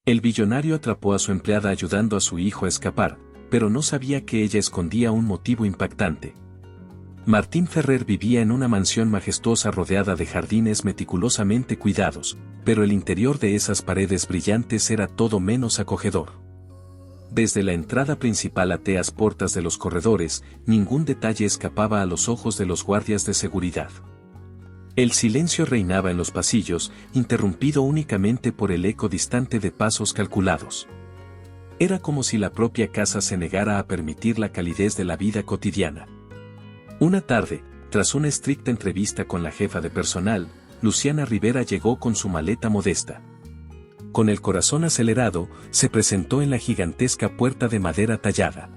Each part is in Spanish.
El billonario atrapó a su empleada ayudando a su hijo a escapar, pero no sabía que ella escondía un motivo impactante. Martín Ferrer vivía en una mansión majestuosa rodeada de jardines meticulosamente cuidados, pero el interior de esas paredes brillantes era todo menos acogedor. Desde la entrada principal a las puertas de los corredores, ningún detalle escapaba a los ojos de los guardias de seguridad. El silencio reinaba en los pasillos, interrumpido únicamente por el eco distante de pasos calculados. Era como si la propia casa se negara a permitir la calidez de la vida cotidiana. Una tarde, tras una estricta entrevista con la jefa de personal, Luciana Rivera llegó con su maleta modesta. Con el corazón acelerado, se presentó en la gigantesca puerta de madera tallada.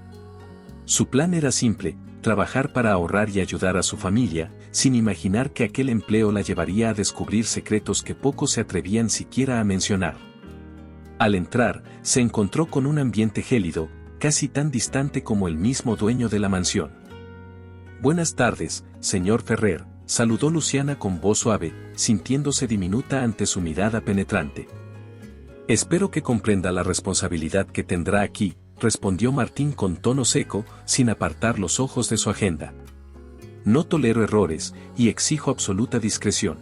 Su plan era simple: trabajar para ahorrar y ayudar a su familia, sin imaginar que aquel empleo la llevaría a descubrir secretos que pocos se atrevían siquiera a mencionar. Al entrar, se encontró con un ambiente gélido, casi tan distante como el mismo dueño de la mansión. «Buenas tardes, señor Ferrer», saludó Luciana con voz suave, sintiéndose diminuta ante su mirada penetrante. «Espero que comprenda la responsabilidad que tendrá aquí», respondió Martín con tono seco, sin apartar los ojos de su agenda. «No tolero errores, y exijo absoluta discreción».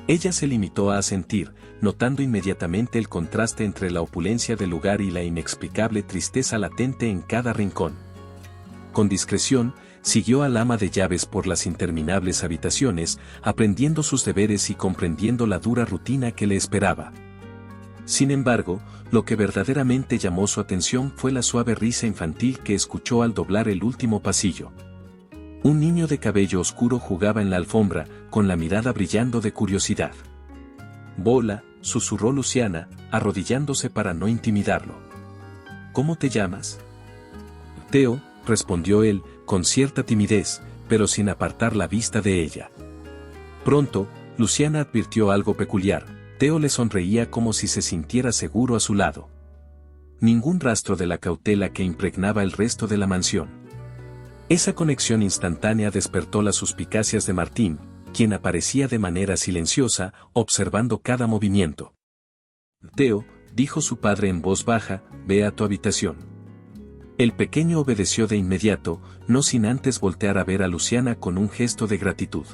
Ella se limitó a asentir, notando inmediatamente el contraste entre la opulencia del lugar y la inexplicable tristeza latente en cada rincón. Con discreción, siguió al ama de llaves por las interminables habitaciones, aprendiendo sus deberes y comprendiendo la dura rutina que le esperaba. Sin embargo, lo que verdaderamente llamó su atención fue la suave risa infantil que escuchó al doblar el último pasillo. Un niño de cabello oscuro jugaba en la alfombra, con la mirada brillando de curiosidad. «Bola», susurró Luciana, arrodillándose para no intimidarlo. «¿Cómo te llamas?» «Teo», respondió él, con cierta timidez, pero sin apartar la vista de ella. Pronto, Luciana advirtió algo peculiar: Teo le sonreía como si se sintiera seguro a su lado. Ningún rastro de la cautela que impregnaba el resto de la mansión. Esa conexión instantánea despertó las suspicacias de Martín, quien aparecía de manera silenciosa, observando cada movimiento. «Teo», dijo su padre en voz baja, «ve a tu habitación». El pequeño obedeció de inmediato, no sin antes voltear a ver a Luciana con un gesto de gratitud.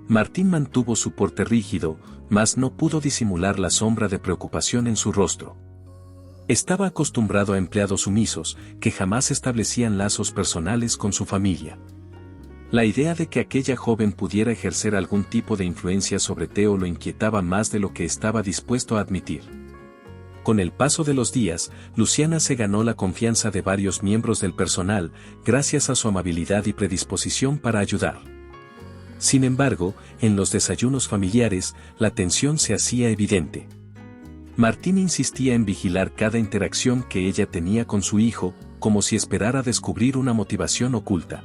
Martín mantuvo su porte rígido, mas no pudo disimular la sombra de preocupación en su rostro. Estaba acostumbrado a empleados sumisos, que jamás establecían lazos personales con su familia. La idea de que aquella joven pudiera ejercer algún tipo de influencia sobre Teo lo inquietaba más de lo que estaba dispuesto a admitir. Con el paso de los días, Luciana se ganó la confianza de varios miembros del personal, gracias a su amabilidad y predisposición para ayudar. Sin embargo, en los desayunos familiares, la tensión se hacía evidente. Martín insistía en vigilar cada interacción que ella tenía con su hijo, como si esperara descubrir una motivación oculta.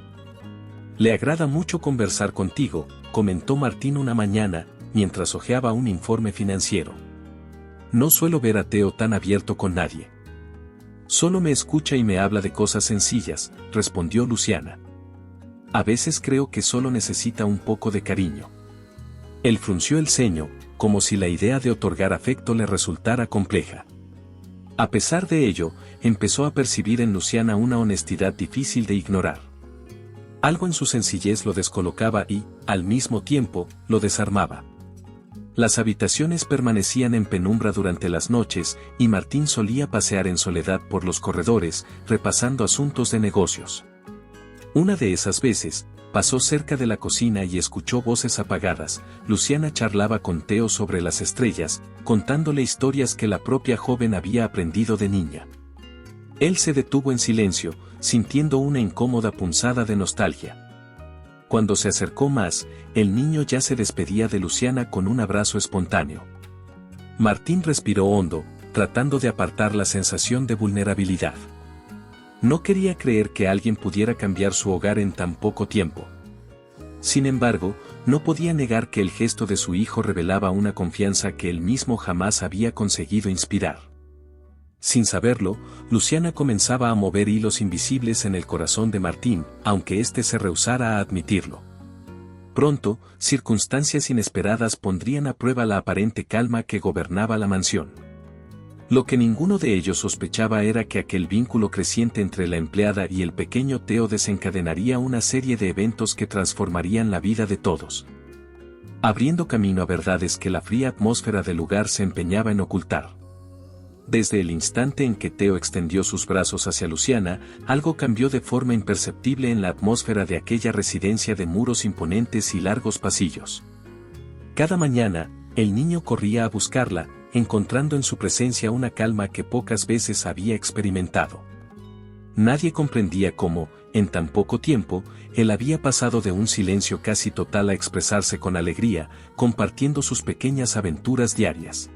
«Le agrada mucho conversar contigo», comentó Martín una mañana, mientras hojeaba un informe financiero. «No suelo ver a Teo tan abierto con nadie». «Solo me escucha y me habla de cosas sencillas», respondió Luciana. «A veces creo que solo necesita un poco de cariño». Él frunció el ceño, como si la idea de otorgar afecto le resultara compleja. A pesar de ello, empezó a percibir en Luciana una honestidad difícil de ignorar. Algo en su sencillez lo descolocaba y, al mismo tiempo, lo desarmaba. Las habitaciones permanecían en penumbra durante las noches, y Martín solía pasear en soledad por los corredores, repasando asuntos de negocios. Una de esas veces, pasó cerca de la cocina y escuchó voces apagadas. Luciana charlaba con Teo sobre las estrellas, contándole historias que la propia joven había aprendido de niña. Él se detuvo en silencio, sintiendo una incómoda punzada de nostalgia. Cuando se acercó más, el niño ya se despedía de Luciana con un abrazo espontáneo. Martín respiró hondo, tratando de apartar la sensación de vulnerabilidad. No quería creer que alguien pudiera cambiar su hogar en tan poco tiempo. Sin embargo, no podía negar que el gesto de su hijo revelaba una confianza que él mismo jamás había conseguido inspirar. Sin saberlo, Luciana comenzaba a mover hilos invisibles en el corazón de Martín, aunque éste se rehusara a admitirlo. Pronto, circunstancias inesperadas pondrían a prueba la aparente calma que gobernaba la mansión. Lo que ninguno de ellos sospechaba era que aquel vínculo creciente entre la empleada y el pequeño Theo desencadenaría una serie de eventos que transformarían la vida de todos, abriendo camino a verdades que la fría atmósfera del lugar se empeñaba en ocultar. Desde el instante en que Theo extendió sus brazos hacia Luciana, algo cambió de forma imperceptible en la atmósfera de aquella residencia de muros imponentes y largos pasillos. Cada mañana, el niño corría a buscarla, encontrando en su presencia una calma que pocas veces había experimentado. Nadie comprendía cómo, en tan poco tiempo, él había pasado de un silencio casi total a expresarse con alegría, compartiendo sus pequeñas aventuras diarias.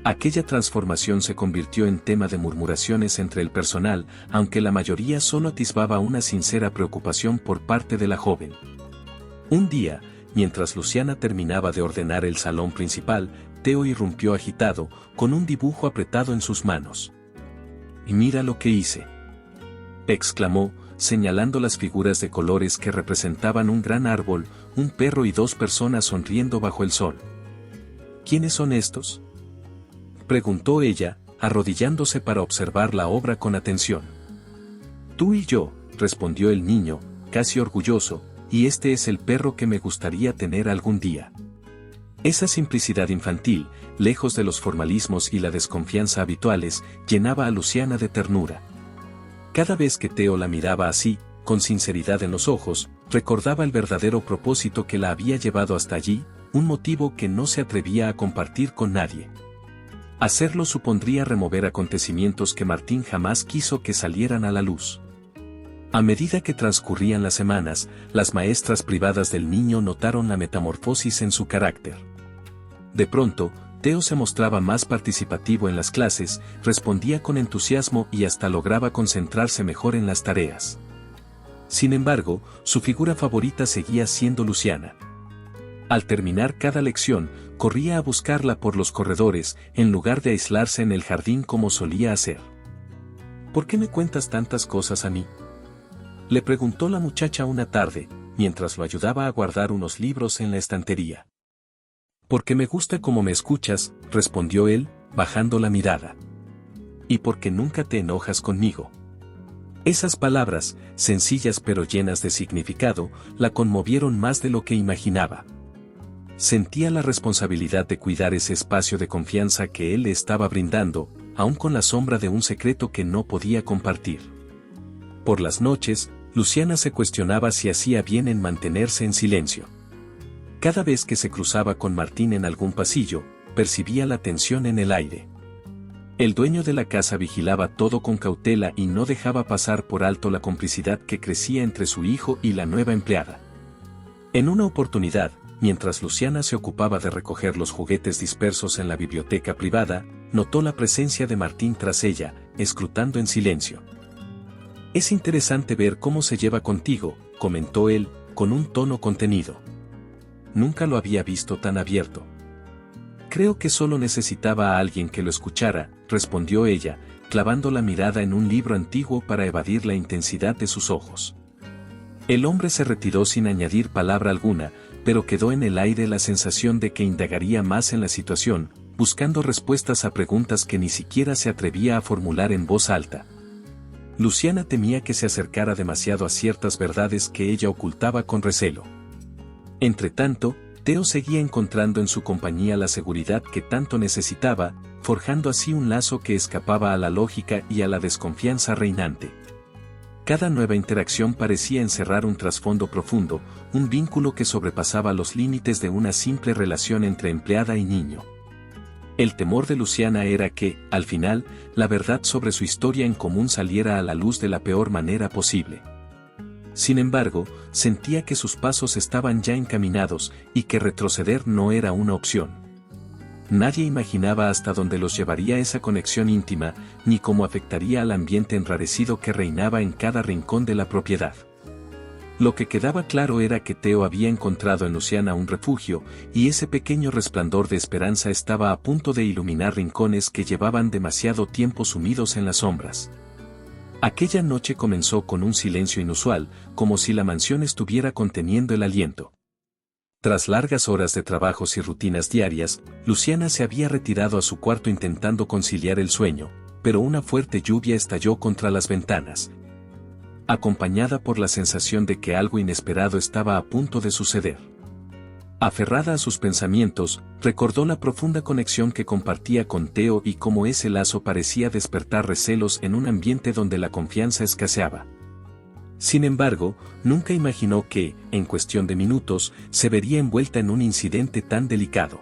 Aquella transformación se convirtió en tema de murmuraciones entre el personal, aunque la mayoría solo atisbaba una sincera preocupación por parte de la joven. Un día, mientras Luciana terminaba de ordenar el salón principal, Theo irrumpió agitado, con un dibujo apretado en sus manos. «Y mira lo que hice», exclamó, señalando las figuras de colores que representaban un gran árbol, un perro y dos personas sonriendo bajo el sol. «¿Quiénes son estos?», preguntó ella, arrodillándose para observar la obra con atención. «Tú y yo», respondió el niño, casi orgulloso, «y este es el perro que me gustaría tener algún día». Esa simplicidad infantil, lejos de los formalismos y la desconfianza habituales, llenaba a Luciana de ternura. Cada vez que Theo la miraba así, con sinceridad en los ojos, recordaba el verdadero propósito que la había llevado hasta allí, un motivo que no se atrevía a compartir con nadie. Hacerlo supondría remover acontecimientos que Martín jamás quiso que salieran a la luz. A medida que transcurrían las semanas, las maestras privadas del niño notaron la metamorfosis en su carácter. De pronto, Theo se mostraba más participativo en las clases, respondía con entusiasmo y hasta lograba concentrarse mejor en las tareas. Sin embargo, su figura favorita seguía siendo Luciana. Al terminar cada lección, corría a buscarla por los corredores, en lugar de aislarse en el jardín como solía hacer. «¿Por qué me cuentas tantas cosas a mí?», le preguntó la muchacha una tarde, mientras lo ayudaba a guardar unos libros en la estantería. «Porque me gusta cómo me escuchas», respondió él, bajando la mirada. «Y porque nunca te enojas conmigo». Esas palabras, sencillas pero llenas de significado, la conmovieron más de lo que imaginaba. Sentía la responsabilidad de cuidar ese espacio de confianza que él le estaba brindando, aun con la sombra de un secreto que no podía compartir. Por las noches, Luciana se cuestionaba si hacía bien en mantenerse en silencio. Cada vez que se cruzaba con Martín en algún pasillo, percibía la tensión en el aire. El dueño de la casa vigilaba todo con cautela y no dejaba pasar por alto la complicidad que crecía entre su hijo y la nueva empleada. En una oportunidad, mientras Luciana se ocupaba de recoger los juguetes dispersos en la biblioteca privada, notó la presencia de Martín tras ella, escrutando en silencio. «Es interesante ver cómo se lleva contigo», comentó él, con un tono contenido. «Nunca lo había visto tan abierto». «Creo que solo necesitaba a alguien que lo escuchara», respondió ella, clavando la mirada en un libro antiguo para evadir la intensidad de sus ojos. El hombre se retiró sin añadir palabra alguna, pero quedó en el aire la sensación de que indagaría más en la situación, buscando respuestas a preguntas que ni siquiera se atrevía a formular en voz alta. Luciana temía que se acercara demasiado a ciertas verdades que ella ocultaba con recelo. Entretanto, Theo seguía encontrando en su compañía la seguridad que tanto necesitaba, forjando así un lazo que escapaba a la lógica y a la desconfianza reinante. Cada nueva interacción parecía encerrar un trasfondo profundo, un vínculo que sobrepasaba los límites de una simple relación entre empleada y niño. El temor de Luciana era que, al final, la verdad sobre su historia en común saliera a la luz de la peor manera posible. Sin embargo, sentía que sus pasos estaban ya encaminados y que retroceder no era una opción. Nadie imaginaba hasta dónde los llevaría esa conexión íntima, ni cómo afectaría al ambiente enrarecido que reinaba en cada rincón de la propiedad. Lo que quedaba claro era que Theo había encontrado en Luciana un refugio, y ese pequeño resplandor de esperanza estaba a punto de iluminar rincones que llevaban demasiado tiempo sumidos en las sombras. Aquella noche comenzó con un silencio inusual, como si la mansión estuviera conteniendo el aliento. Tras largas horas de trabajos y rutinas diarias, Luciana se había retirado a su cuarto intentando conciliar el sueño, pero una fuerte lluvia estalló contra las ventanas, acompañada por la sensación de que algo inesperado estaba a punto de suceder. Aferrada a sus pensamientos, recordó la profunda conexión que compartía con Theo y cómo ese lazo parecía despertar recelos en un ambiente donde la confianza escaseaba. Sin embargo, nunca imaginó que, en cuestión de minutos, se vería envuelta en un incidente tan delicado.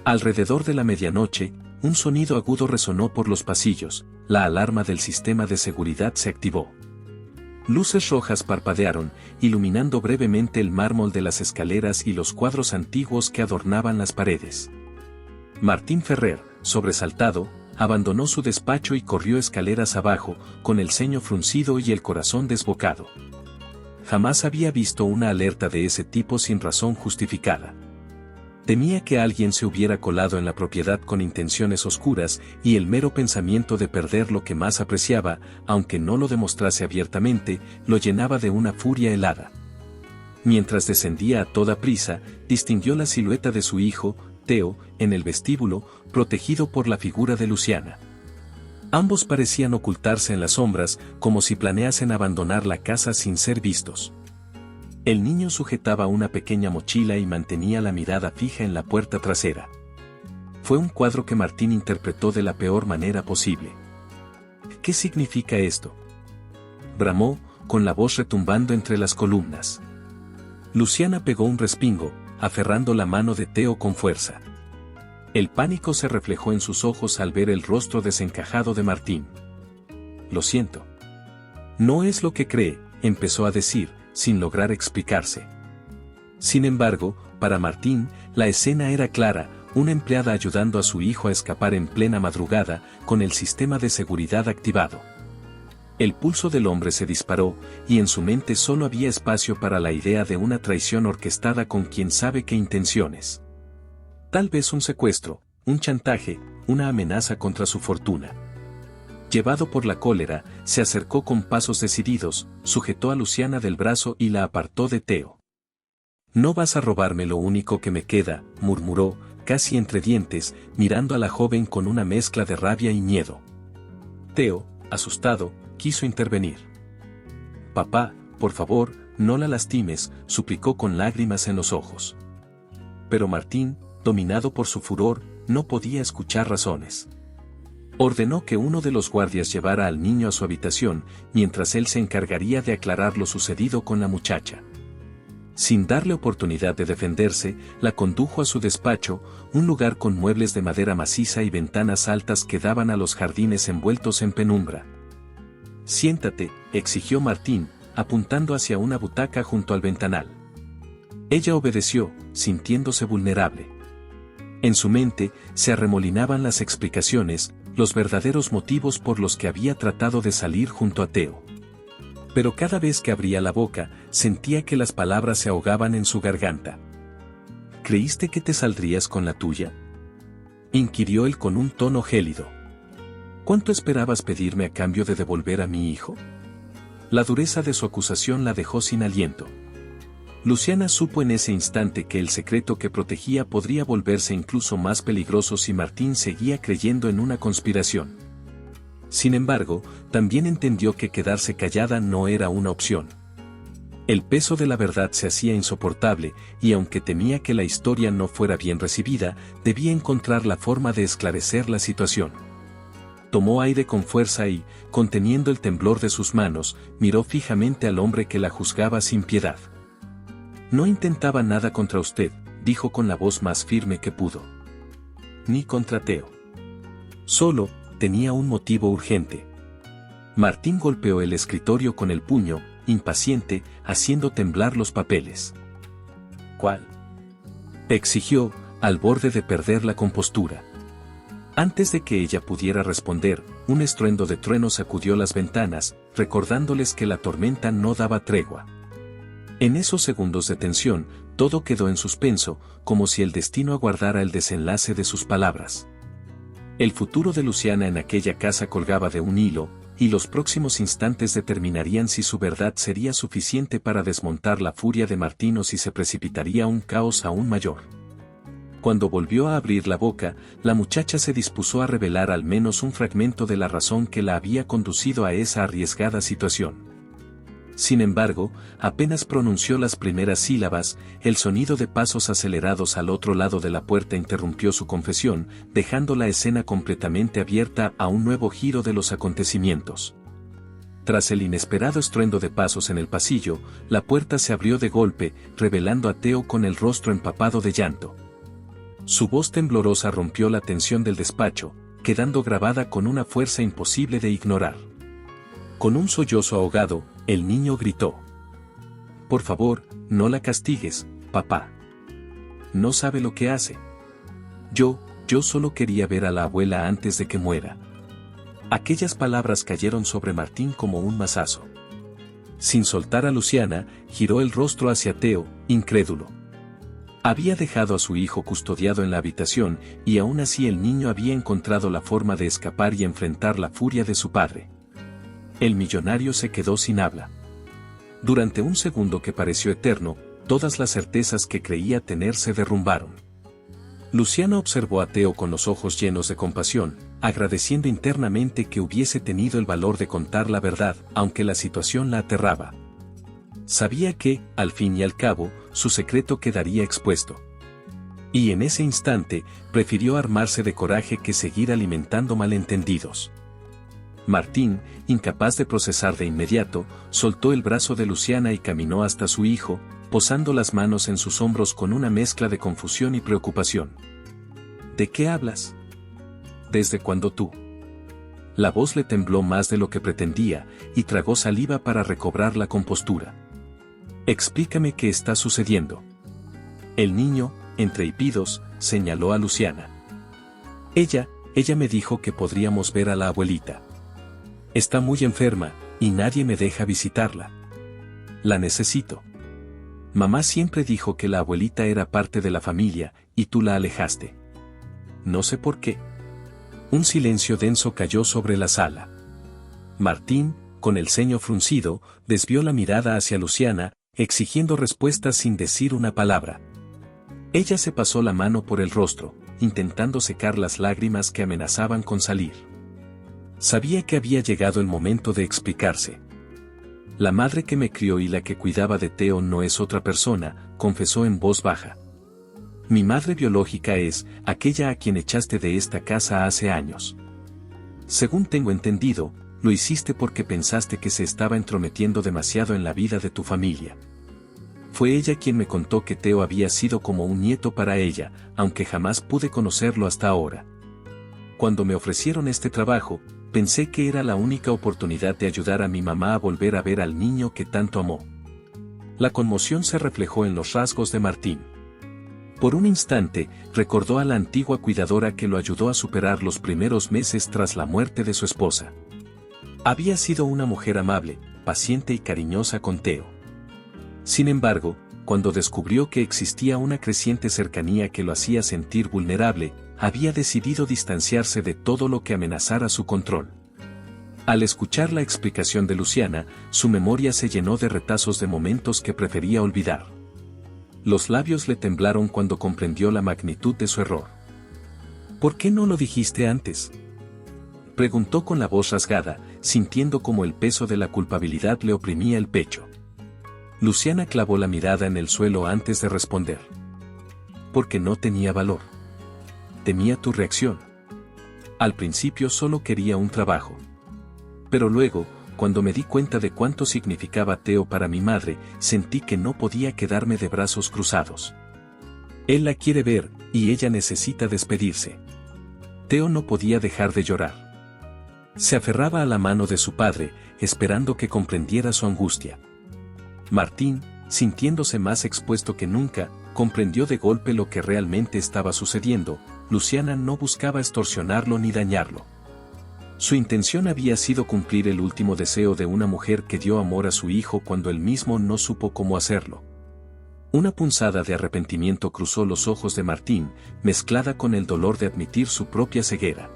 Alrededor de la medianoche, un sonido agudo resonó por los pasillos, la alarma del sistema de seguridad se activó. Luces rojas parpadearon, iluminando brevemente el mármol de las escaleras y los cuadros antiguos que adornaban las paredes. Martín Ferrer, sobresaltado, abandonó su despacho y corrió escaleras abajo, con el ceño fruncido y el corazón desbocado. Jamás había visto una alerta de ese tipo sin razón justificada. Temía que alguien se hubiera colado en la propiedad con intenciones oscuras y el mero pensamiento de perder lo que más apreciaba, aunque no lo demostrase abiertamente, lo llenaba de una furia helada. Mientras descendía a toda prisa, distinguió la silueta de su hijo, Theo, en el vestíbulo, protegido por la figura de Luciana. Ambos parecían ocultarse en las sombras, como si planeasen abandonar la casa sin ser vistos. El niño sujetaba una pequeña mochila y mantenía la mirada fija en la puerta trasera. Fue un cuadro que Martín interpretó de la peor manera posible. ¿Qué significa esto?, bramó, con la voz retumbando entre las columnas. Luciana pegó un respingo, aferrando la mano de Theo con fuerza. El pánico se reflejó en sus ojos al ver el rostro desencajado de Martín. «Lo siento. No es lo que cree», empezó a decir, sin lograr explicarse. Sin embargo, para Martín, la escena era clara, una empleada ayudando a su hijo a escapar en plena madrugada, con el sistema de seguridad activado. El pulso del hombre se disparó, y en su mente solo había espacio para la idea de una traición orquestada con quién sabe qué intenciones. Tal vez un secuestro, un chantaje, una amenaza contra su fortuna. Llevado por la cólera, se acercó con pasos decididos, sujetó a Luciana del brazo y la apartó de Theo. «No vas a robarme lo único que me queda», murmuró, casi entre dientes, mirando a la joven con una mezcla de rabia y miedo. Theo, asustado, quiso intervenir. «Papá, por favor, no la lastimes», suplicó con lágrimas en los ojos. Pero Martín, dominado por su furor, no podía escuchar razones. Ordenó que uno de los guardias llevara al niño a su habitación, mientras él se encargaría de aclarar lo sucedido con la muchacha. Sin darle oportunidad de defenderse, la condujo a su despacho, un lugar con muebles de madera maciza y ventanas altas que daban a los jardines envueltos en penumbra. «Siéntate», exigió Martín, apuntando hacia una butaca junto al ventanal. Ella obedeció, sintiéndose vulnerable. En su mente, se arremolinaban las explicaciones, los verdaderos motivos por los que había tratado de salir junto a Theo. Pero cada vez que abría la boca, sentía que las palabras se ahogaban en su garganta. «¿Creíste que te saldrías con la tuya?», inquirió él con un tono gélido. «¿Cuánto esperabas pedirme a cambio de devolver a mi hijo?». La dureza de su acusación la dejó sin aliento. Luciana supo en ese instante que el secreto que protegía podría volverse incluso más peligroso si Martín seguía creyendo en una conspiración. Sin embargo, también entendió que quedarse callada no era una opción. El peso de la verdad se hacía insoportable, y aunque temía que la historia no fuera bien recibida, debía encontrar la forma de esclarecer la situación. Tomó aire con fuerza y, conteniendo el temblor de sus manos, miró fijamente al hombre que la juzgaba sin piedad. «No intentaba nada contra usted», dijo con la voz más firme que pudo. «Ni contra Theo. Solo, tenía un motivo urgente». Martín golpeó el escritorio con el puño, impaciente, haciendo temblar los papeles. «¿Cuál?», exigió, al borde de perder la compostura. Antes de que ella pudiera responder, un estruendo de truenos sacudió las ventanas, recordándoles que la tormenta no daba tregua. En esos segundos de tensión, todo quedó en suspenso, como si el destino aguardara el desenlace de sus palabras. El futuro de Luciana en aquella casa colgaba de un hilo, y los próximos instantes determinarían si su verdad sería suficiente para desmontar la furia de Martín o si se precipitaría un caos aún mayor. Cuando volvió a abrir la boca, la muchacha se dispuso a revelar al menos un fragmento de la razón que la había conducido a esa arriesgada situación. Sin embargo, apenas pronunció las primeras sílabas, el sonido de pasos acelerados al otro lado de la puerta interrumpió su confesión, dejando la escena completamente abierta a un nuevo giro de los acontecimientos. Tras el inesperado estruendo de pasos en el pasillo, la puerta se abrió de golpe, revelando a Theo con el rostro empapado de llanto. Su voz temblorosa rompió la tensión del despacho, quedando grabada con una fuerza imposible de ignorar. Con un sollozo ahogado, el niño gritó: «Por favor, no la castigues, papá. No sabe lo que hace. Yo solo quería ver a la abuela antes de que muera». Aquellas palabras cayeron sobre Martín como un mazazo. Sin soltar a Luciana, giró el rostro hacia Theo, incrédulo. Había dejado a su hijo custodiado en la habitación, y aún así el niño había encontrado la forma de escapar y enfrentar la furia de su padre. El millonario se quedó sin habla. Durante un segundo que pareció eterno, todas las certezas que creía tener se derrumbaron. Luciana observó a Theo con los ojos llenos de compasión, agradeciendo internamente que hubiese tenido el valor de contar la verdad, aunque la situación la aterraba. Sabía que, al fin y al cabo, su secreto quedaría expuesto. Y en ese instante, prefirió armarse de coraje que seguir alimentando malentendidos. Martín, incapaz de procesar de inmediato, soltó el brazo de Luciana y caminó hasta su hijo, posando las manos en sus hombros con una mezcla de confusión y preocupación. ¿De qué hablas? ¿Desde cuándo tú? La voz le tembló más de lo que pretendía, y tragó saliva para recobrar la compostura. Explícame qué está sucediendo. El niño, entre hipidos, señaló a Luciana. Ella me dijo que podríamos ver a la abuelita. Está muy enferma, y nadie me deja visitarla. La necesito. Mamá siempre dijo que la abuelita era parte de la familia, y tú la alejaste. No sé por qué. Un silencio denso cayó sobre la sala. Martín, con el ceño fruncido, desvió la mirada hacia Luciana, exigiendo respuestas sin decir una palabra. Ella se pasó la mano por el rostro, intentando secar las lágrimas que amenazaban con salir. Sabía que había llegado el momento de explicarse. La madre que me crió y la que cuidaba de Theo no es otra persona, confesó en voz baja. Mi madre biológica es aquella a quien echaste de esta casa hace años. Según tengo entendido, lo hiciste porque pensaste que se estaba entrometiendo demasiado en la vida de tu familia. Fue ella quien me contó que Theo había sido como un nieto para ella, aunque jamás pude conocerlo hasta ahora. Cuando me ofrecieron este trabajo, pensé que era la única oportunidad de ayudar a mi mamá a volver a ver al niño que tanto amó. La conmoción se reflejó en los rasgos de Martín. Por un instante, recordó a la antigua cuidadora que lo ayudó a superar los primeros meses tras la muerte de su esposa. Había sido una mujer amable, paciente y cariñosa con Theo. Sin embargo, cuando descubrió que existía una creciente cercanía que lo hacía sentir vulnerable, había decidido distanciarse de todo lo que amenazara su control. Al escuchar la explicación de Luciana, su memoria se llenó de retazos de momentos que prefería olvidar. Los labios le temblaron cuando comprendió la magnitud de su error. ¿Por qué no lo dijiste antes?, preguntó con la voz rasgada, sintiendo como el peso de la culpabilidad le oprimía el pecho. Luciana clavó la mirada en el suelo antes de responder. Porque no tenía valor. Temía tu reacción. Al principio solo quería un trabajo. Pero luego, cuando me di cuenta de cuánto significaba Theo para mi madre, sentí que no podía quedarme de brazos cruzados. Él la quiere ver, y ella necesita despedirse. Theo no podía dejar de llorar. Se aferraba a la mano de su padre, esperando que comprendiera su angustia. Martín, sintiéndose más expuesto que nunca, comprendió de golpe lo que realmente estaba sucediendo. Luciana no buscaba extorsionarlo ni dañarlo. Su intención había sido cumplir el último deseo de una mujer que dio amor a su hijo cuando él mismo no supo cómo hacerlo. Una punzada de arrepentimiento cruzó los ojos de Martín, mezclada con el dolor de admitir su propia ceguera.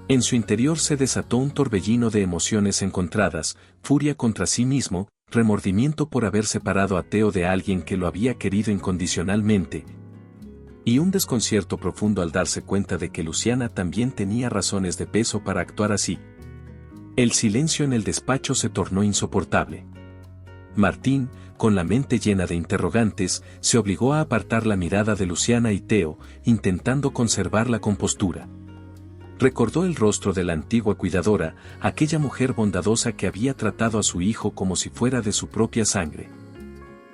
En su interior se desató un torbellino de emociones encontradas, furia contra sí mismo, remordimiento por haber separado a Theo de alguien que lo había querido incondicionalmente, y un desconcierto profundo al darse cuenta de que Luciana también tenía razones de peso para actuar así. El silencio en el despacho se tornó insoportable. Martín, con la mente llena de interrogantes, se obligó a apartar la mirada de Luciana y Theo, intentando conservar la compostura. Recordó el rostro de la antigua cuidadora, aquella mujer bondadosa que había tratado a su hijo como si fuera de su propia sangre.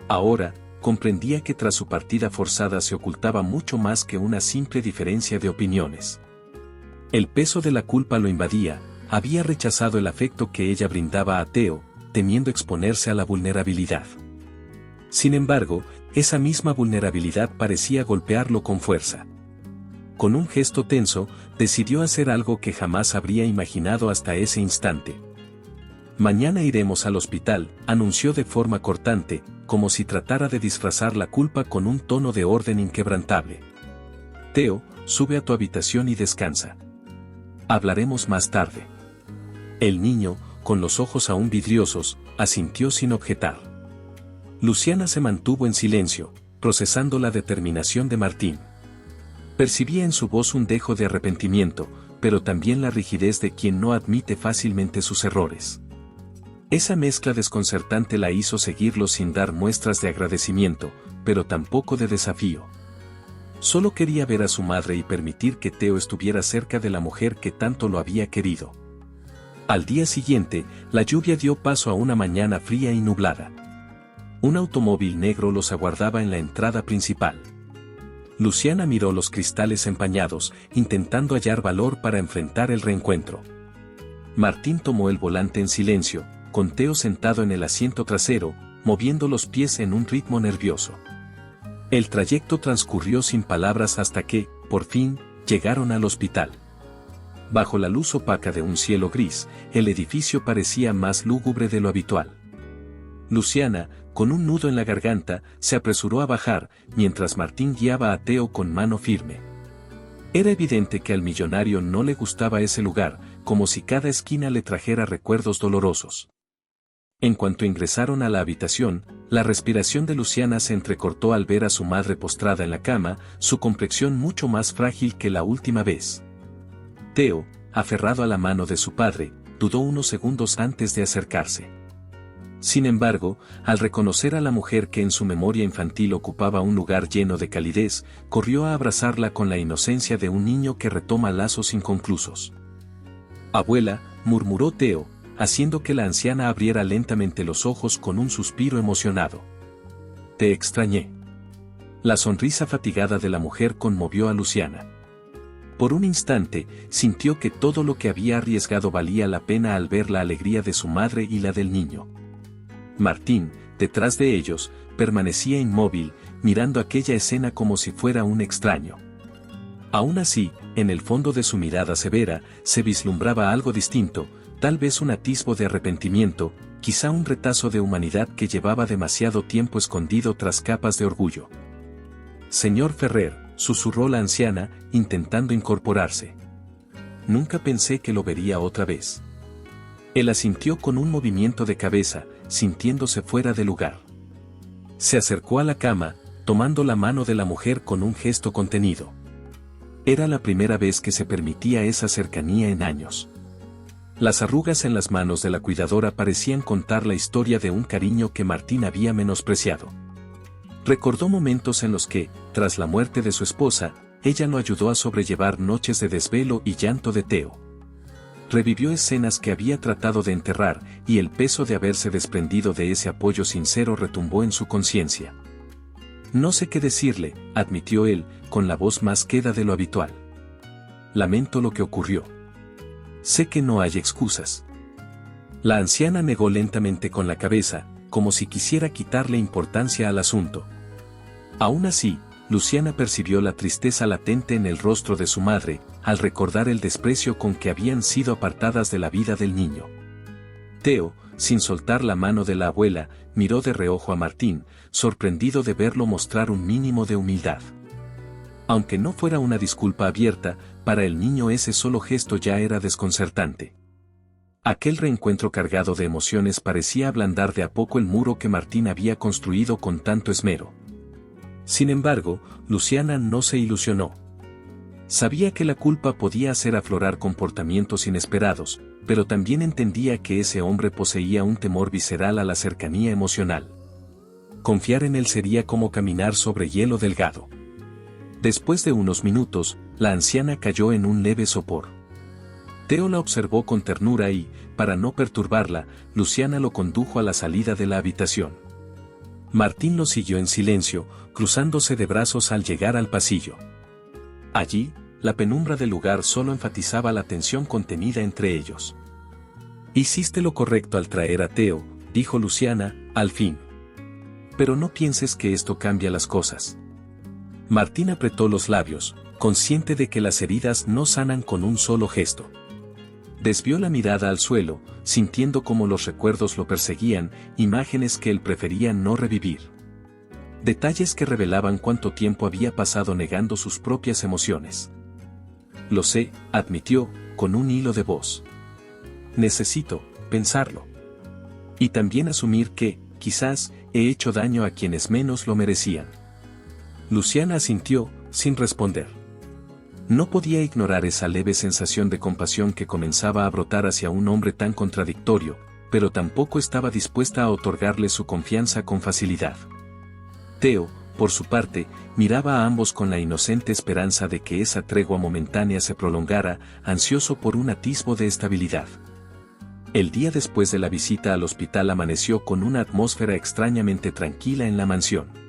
Ahora, comprendía que tras su partida forzada se ocultaba mucho más que una simple diferencia de opiniones. El peso de la culpa lo invadía, había rechazado el afecto que ella brindaba a Theo, temiendo exponerse a la vulnerabilidad. Sin embargo, esa misma vulnerabilidad parecía golpearlo con fuerza. Con un gesto tenso, decidió hacer algo que jamás habría imaginado hasta ese instante. «Mañana iremos al hospital», anunció de forma cortante, como si tratara de disfrazar la culpa con un tono de orden inquebrantable. «Theo, sube a tu habitación y descansa. Hablaremos más tarde». El niño, con los ojos aún vidriosos, asintió sin objetar. Luciana se mantuvo en silencio, procesando la determinación de Martín. Percibía en su voz un dejo de arrepentimiento, pero también la rigidez de quien no admite fácilmente sus errores. Esa mezcla desconcertante la hizo seguirlo sin dar muestras de agradecimiento, pero tampoco de desafío. Solo quería ver a su madre y permitir que Theo estuviera cerca de la mujer que tanto lo había querido. Al día siguiente, la lluvia dio paso a una mañana fría y nublada. Un automóvil negro los aguardaba en la entrada principal. Luciana miró los cristales empañados, intentando hallar valor para enfrentar el reencuentro. Martín tomó el volante en silencio, con Theo sentado en el asiento trasero, moviendo los pies en un ritmo nervioso. El trayecto transcurrió sin palabras hasta que, por fin, llegaron al hospital. Bajo la luz opaca de un cielo gris, el edificio parecía más lúgubre de lo habitual. Luciana, con un nudo en la garganta, se apresuró a bajar, mientras Martín guiaba a Theo con mano firme. Era evidente que al millonario no le gustaba ese lugar, como si cada esquina le trajera recuerdos dolorosos. En cuanto ingresaron a la habitación, la respiración de Luciana se entrecortó al ver a su madre postrada en la cama, su complexión mucho más frágil que la última vez. Theo, aferrado a la mano de su padre, dudó unos segundos antes de acercarse. Sin embargo, al reconocer a la mujer que en su memoria infantil ocupaba un lugar lleno de calidez, corrió a abrazarla con la inocencia de un niño que retoma lazos inconclusos. «Abuela», murmuró Theo, haciendo que la anciana abriera lentamente los ojos con un suspiro emocionado. «Te extrañé». La sonrisa fatigada de la mujer conmovió a Luciana. Por un instante, sintió que todo lo que había arriesgado valía la pena al ver la alegría de su madre y la del niño. Martín, detrás de ellos, permanecía inmóvil, mirando aquella escena como si fuera un extraño. Aún así, en el fondo de su mirada severa, se vislumbraba algo distinto, tal vez un atisbo de arrepentimiento, quizá un retazo de humanidad que llevaba demasiado tiempo escondido tras capas de orgullo. «Señor Ferrer», susurró la anciana, intentando incorporarse. «Nunca pensé que lo vería otra vez». Él asintió con un movimiento de cabeza, sintiéndose fuera de lugar. Se acercó a la cama, tomando la mano de la mujer con un gesto contenido. Era la primera vez que se permitía esa cercanía en años. Las arrugas en las manos de la cuidadora parecían contar la historia de un cariño que Martín había menospreciado. Recordó momentos en los que, tras la muerte de su esposa, ella lo ayudó a sobrellevar noches de desvelo y llanto de Theo. Revivió escenas que había tratado de enterrar, y el peso de haberse desprendido de ese apoyo sincero retumbó en su conciencia. «No sé qué decirle», admitió él, con la voz más queda de lo habitual. «Lamento lo que ocurrió. Sé que no hay excusas». La anciana negó lentamente con la cabeza, como si quisiera quitarle importancia al asunto. Aún así, Luciana percibió la tristeza latente en el rostro de su madre, al recordar el desprecio con que habían sido apartadas de la vida del niño. Theo, sin soltar la mano de la abuela, miró de reojo a Martín, sorprendido de verlo mostrar un mínimo de humildad. Aunque no fuera una disculpa abierta, para el niño ese solo gesto ya era desconcertante. Aquel reencuentro cargado de emociones parecía ablandar de a poco el muro que Martín había construido con tanto esmero. Sin embargo, Luciana no se ilusionó. Sabía que la culpa podía hacer aflorar comportamientos inesperados, pero también entendía que ese hombre poseía un temor visceral a la cercanía emocional. Confiar en él sería como caminar sobre hielo delgado. Después de unos minutos, la anciana cayó en un leve sopor. Teo la observó con ternura y, para no perturbarla, Luciana lo condujo a la salida de la habitación. Martín lo siguió en silencio, cruzándose de brazos al llegar al pasillo. Allí, la penumbra del lugar solo enfatizaba la tensión contenida entre ellos. «Hiciste lo correcto al traer a Teo», dijo Luciana, al fin. «Pero no pienses que esto cambia las cosas». Martín apretó los labios, consciente de que las heridas no sanan con un solo gesto. Desvió la mirada al suelo, sintiendo cómo los recuerdos lo perseguían, imágenes que él prefería no revivir. Detalles que revelaban cuánto tiempo había pasado negando sus propias emociones. «Lo sé», admitió, con un hilo de voz. «Necesito pensarlo. Y también asumir que, quizás, he hecho daño a quienes menos lo merecían». Luciana asintió, sin responder. No podía ignorar esa leve sensación de compasión que comenzaba a brotar hacia un hombre tan contradictorio, pero tampoco estaba dispuesta a otorgarle su confianza con facilidad. Teo, por su parte, miraba a ambos con la inocente esperanza de que esa tregua momentánea se prolongara, ansioso por un atisbo de estabilidad. El día después de la visita al hospital amaneció con una atmósfera extrañamente tranquila en la mansión.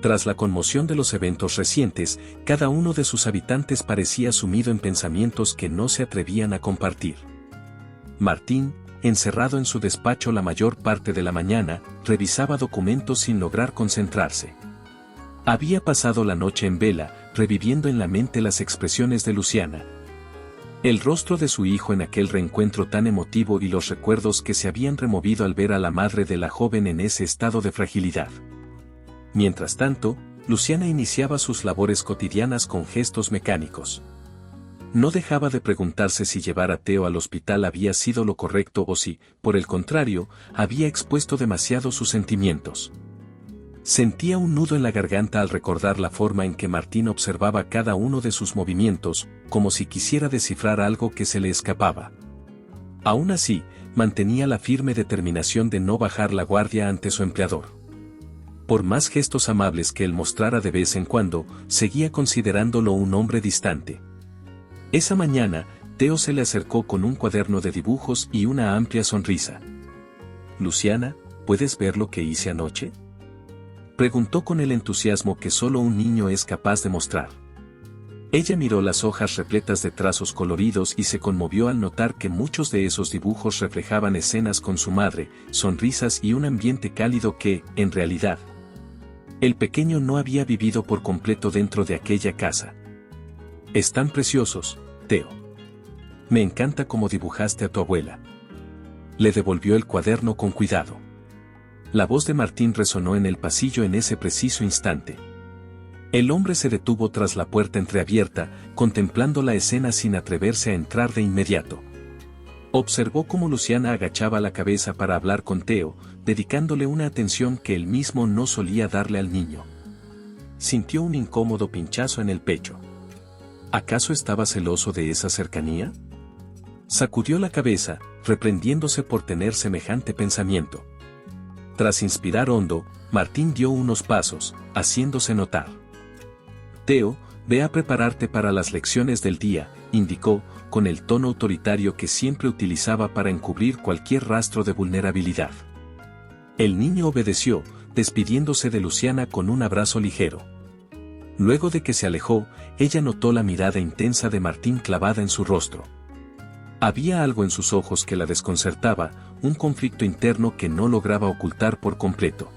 Tras la conmoción de los eventos recientes, cada uno de sus habitantes parecía sumido en pensamientos que no se atrevían a compartir. Martín, encerrado en su despacho la mayor parte de la mañana, revisaba documentos sin lograr concentrarse. Había pasado la noche en vela, reviviendo en la mente las expresiones de Luciana. El rostro de su hijo en aquel reencuentro tan emotivo y los recuerdos que se habían removido al ver a la madre de la joven en ese estado de fragilidad. Mientras tanto, Luciana iniciaba sus labores cotidianas con gestos mecánicos. No dejaba de preguntarse si llevar a Teo al hospital había sido lo correcto o si, por el contrario, había expuesto demasiado sus sentimientos. Sentía un nudo en la garganta al recordar la forma en que Martín observaba cada uno de sus movimientos, como si quisiera descifrar algo que se le escapaba. Aún así, mantenía la firme determinación de no bajar la guardia ante su empleador. Por más gestos amables que él mostrara de vez en cuando, seguía considerándolo un hombre distante. Esa mañana, Teo se le acercó con un cuaderno de dibujos y una amplia sonrisa. «Luciana, ¿puedes ver lo que hice anoche?», preguntó con el entusiasmo que solo un niño es capaz de mostrar. Ella miró las hojas repletas de trazos coloridos y se conmovió al notar que muchos de esos dibujos reflejaban escenas con su madre, sonrisas y un ambiente cálido que, en realidad, el pequeño no había vivido por completo dentro de aquella casa. «Están preciosos, Teo. Me encanta cómo dibujaste a tu abuela». Le devolvió el cuaderno con cuidado. La voz de Martín resonó en el pasillo en ese preciso instante. El hombre se detuvo tras la puerta entreabierta, contemplando la escena sin atreverse a entrar de inmediato. Observó cómo Luciana agachaba la cabeza para hablar con Teo, dedicándole una atención que él mismo no solía darle al niño. Sintió un incómodo pinchazo en el pecho. ¿Acaso estaba celoso de esa cercanía? Sacudió la cabeza, reprendiéndose por tener semejante pensamiento. Tras inspirar hondo, Martín dio unos pasos, haciéndose notar. «Teo, ve a prepararte para las lecciones del día», indicó, con el tono autoritario que siempre utilizaba para encubrir cualquier rastro de vulnerabilidad. El niño obedeció, despidiéndose de Luciana con un abrazo ligero. Luego de que se alejó, ella notó la mirada intensa de Martín clavada en su rostro. Había algo en sus ojos que la desconcertaba, un conflicto interno que no lograba ocultar por completo.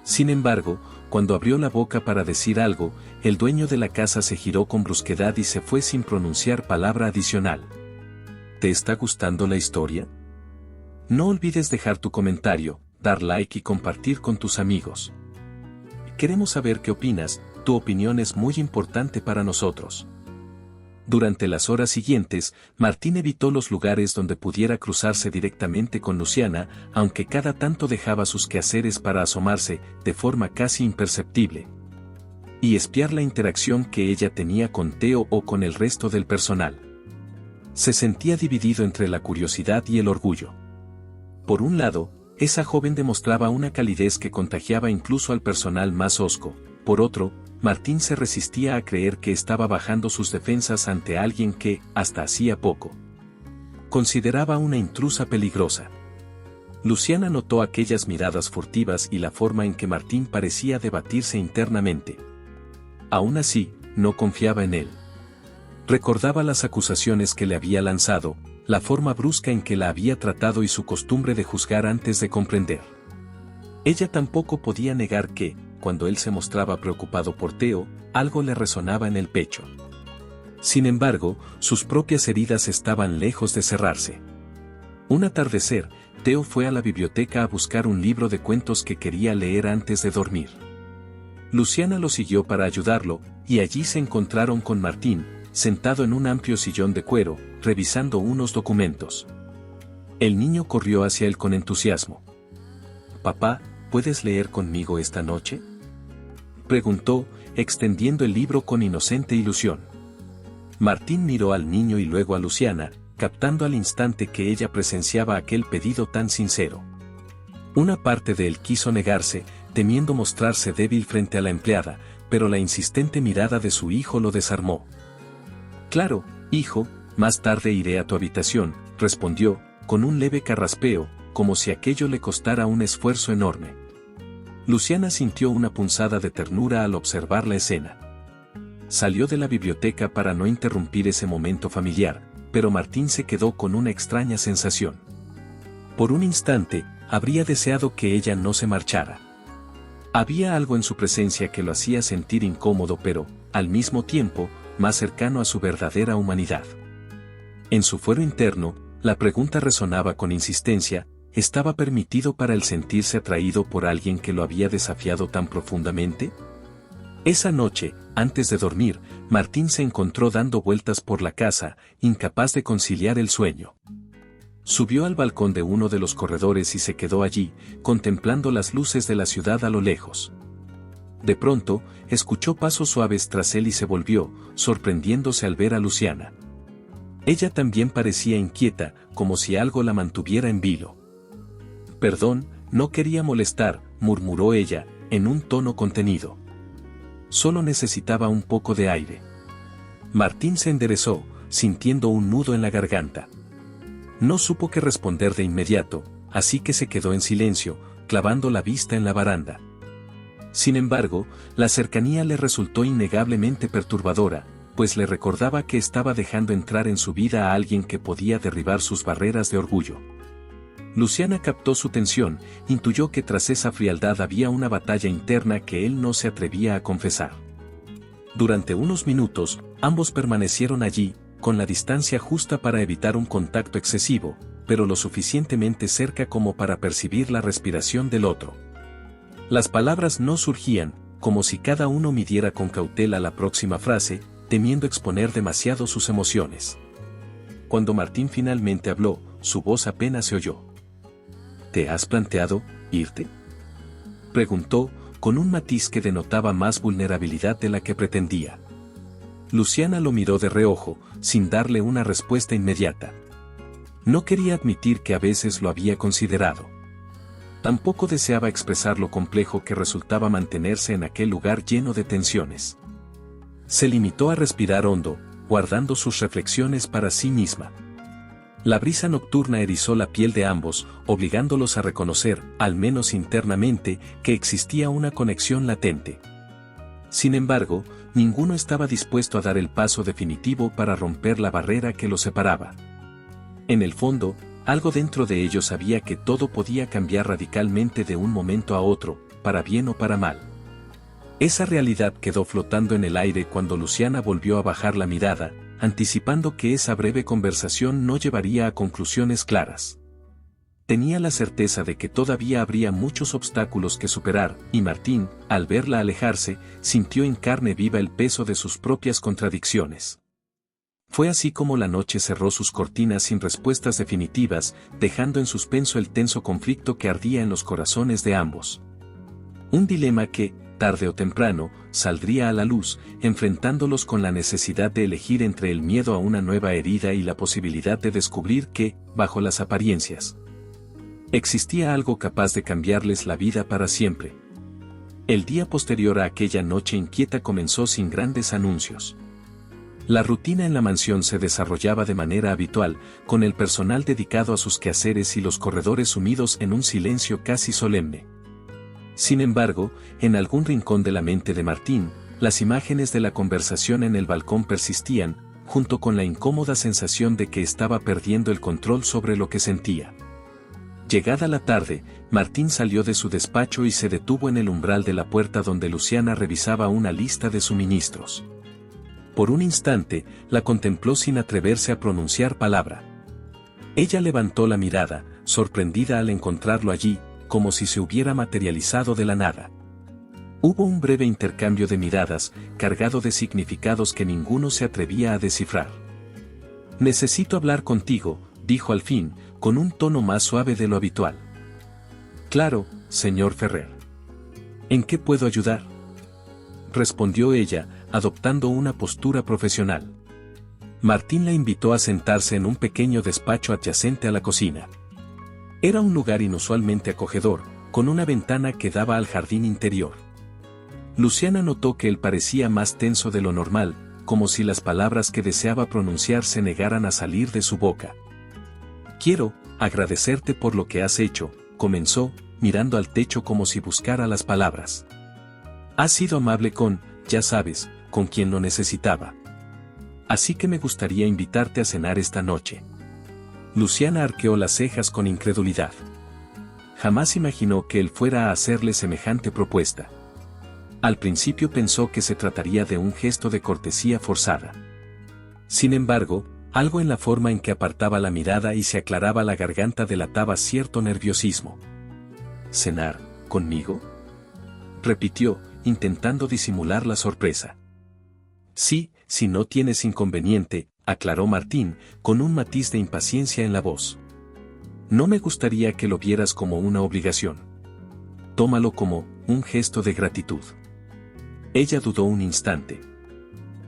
Sin embargo, cuando abrió la boca para decir algo, el dueño de la casa se giró con brusquedad y se fue sin pronunciar palabra adicional. ¿Te está gustando la historia? No olvides dejar tu comentario, dar like y compartir con tus amigos. Queremos saber qué opinas. tu opinión es muy importante para nosotros. Durante las horas siguientes, Martín evitó los lugares donde pudiera cruzarse directamente con Luciana, aunque cada tanto dejaba sus quehaceres para asomarse, de forma casi imperceptible, y espiar la interacción que ella tenía con Theo o con el resto del personal. Se sentía dividido entre la curiosidad y el orgullo. Por un lado, esa joven demostraba una calidez que contagiaba incluso al personal más hosco. Por otro, Martín se resistía a creer que estaba bajando sus defensas ante alguien que, hasta hacía poco, consideraba una intrusa peligrosa. Luciana notó aquellas miradas furtivas y la forma en que Martín parecía debatirse internamente. Aún así, no confiaba en él. Recordaba las acusaciones que le había lanzado, la forma brusca en que la había tratado y su costumbre de juzgar antes de comprender. Ella tampoco podía negar que, cuando él se mostraba preocupado por Theo, algo le resonaba en el pecho. Sin embargo, sus propias heridas estaban lejos de cerrarse. Un atardecer, Theo fue a la biblioteca a buscar un libro de cuentos que quería leer antes de dormir. Luciana lo siguió para ayudarlo, y allí se encontraron con Martín, sentado en un amplio sillón de cuero, revisando unos documentos. El niño corrió hacia él con entusiasmo. «Papá, ¿puedes leer conmigo esta noche?», preguntó, extendiendo el libro con inocente ilusión. Martín miró al niño y luego a Luciana, captando al instante que ella presenciaba aquel pedido tan sincero. Una parte de él quiso negarse, temiendo mostrarse débil frente a la empleada, pero la insistente mirada de su hijo lo desarmó. «Claro, hijo, más tarde iré a tu habitación», respondió, con un leve carraspeo, como si aquello le costara un esfuerzo enorme. Luciana sintió una punzada de ternura al observar la escena. Salió de la biblioteca para no interrumpir ese momento familiar, pero Martín se quedó con una extraña sensación. Por un instante, habría deseado que ella no se marchara. Había algo en su presencia que lo hacía sentir incómodo pero, al mismo tiempo, más cercano a su verdadera humanidad. En su fuero interno, la pregunta resonaba con insistencia: ¿estaba permitido para él sentirse atraído por alguien que lo había desafiado tan profundamente? Esa noche, antes de dormir, Martín se encontró dando vueltas por la casa, incapaz de conciliar el sueño. Subió al balcón de uno de los corredores y se quedó allí, contemplando las luces de la ciudad a lo lejos. De pronto, escuchó pasos suaves tras él y se volvió, sorprendiéndose al ver a Luciana. Ella también parecía inquieta, como si algo la mantuviera en vilo. «Perdón, no quería molestar», murmuró ella, en un tono contenido. «Solo necesitaba un poco de aire». Martín se enderezó, sintiendo un nudo en la garganta. No supo qué responder de inmediato, así que se quedó en silencio, clavando la vista en la baranda. Sin embargo, la cercanía le resultó innegablemente perturbadora, pues le recordaba que estaba dejando entrar en su vida a alguien que podía derribar sus barreras de orgullo. Luciana captó su tensión, intuyó que tras esa frialdad había una batalla interna que él no se atrevía a confesar. Durante unos minutos, ambos permanecieron allí, con la distancia justa para evitar un contacto excesivo, pero lo suficientemente cerca como para percibir la respiración del otro. Las palabras no surgían, como si cada uno midiera con cautela la próxima frase, temiendo exponer demasiado sus emociones. Cuando Martín finalmente habló, su voz apenas se oyó. «¿Te has planteado irte?», preguntó, con un matiz que denotaba más vulnerabilidad de la que pretendía. Luciana lo miró de reojo, sin darle una respuesta inmediata. No quería admitir que a veces lo había considerado. Tampoco deseaba expresar lo complejo que resultaba mantenerse en aquel lugar lleno de tensiones. Se limitó a respirar hondo, guardando sus reflexiones para sí misma. La brisa nocturna erizó la piel de ambos, obligándolos a reconocer, al menos internamente, que existía una conexión latente. Sin embargo, ninguno estaba dispuesto a dar el paso definitivo para romper la barrera que los separaba. En el fondo, algo dentro de ellos sabía que todo podía cambiar radicalmente de un momento a otro, para bien o para mal. Esa realidad quedó flotando en el aire cuando Luciana volvió a bajar la mirada, anticipando que esa breve conversación no llevaría a conclusiones claras. Tenía la certeza de que todavía habría muchos obstáculos que superar, y Martín, al verla alejarse, sintió en carne viva el peso de sus propias contradicciones. Fue así como la noche cerró sus cortinas sin respuestas definitivas, dejando en suspenso el tenso conflicto que ardía en los corazones de ambos. Un dilema que, tarde o temprano, saldría a la luz, enfrentándolos con la necesidad de elegir entre el miedo a una nueva herida y la posibilidad de descubrir que, bajo las apariencias, existía algo capaz de cambiarles la vida para siempre. El día posterior a aquella noche inquieta comenzó sin grandes anuncios. La rutina en la mansión se desarrollaba de manera habitual, con el personal dedicado a sus quehaceres y los corredores sumidos en un silencio casi solemne. Sin embargo, en algún rincón de la mente de Martín, las imágenes de la conversación en el balcón persistían, junto con la incómoda sensación de que estaba perdiendo el control sobre lo que sentía. Llegada la tarde, Martín salió de su despacho y se detuvo en el umbral de la puerta donde Luciana revisaba una lista de suministros. Por un instante, la contempló sin atreverse a pronunciar palabra. Ella levantó la mirada, sorprendida al encontrarlo allí, como si se hubiera materializado de la nada. Hubo un breve intercambio de miradas, cargado de significados que ninguno se atrevía a descifrar. «Necesito hablar contigo», dijo al fin, con un tono más suave de lo habitual. «Claro, señor Ferrer. ¿En qué puedo ayudar?», respondió ella, adoptando una postura profesional. Martín la invitó a sentarse en un pequeño despacho adyacente a la cocina. Era un lugar inusualmente acogedor, con una ventana que daba al jardín interior. Luciana notó que él parecía más tenso de lo normal, como si las palabras que deseaba pronunciar se negaran a salir de su boca. «Quiero agradecerte por lo que has hecho», comenzó, mirando al techo como si buscara las palabras. «Has sido amable con, ya sabes, con quien lo necesitaba. Así que me gustaría invitarte a cenar esta noche». Luciana arqueó las cejas con incredulidad. Jamás imaginó que él fuera a hacerle semejante propuesta. Al principio pensó que se trataría de un gesto de cortesía forzada. Sin embargo, algo en la forma en que apartaba la mirada y se aclaraba la garganta delataba cierto nerviosismo. «¿Cenar conmigo?», repitió, intentando disimular la sorpresa. «Sí, si no tienes inconveniente», aclaró Martín, con un matiz de impaciencia en la voz. «No me gustaría que lo vieras como una obligación. Tómalo como un gesto de gratitud». Ella dudó un instante.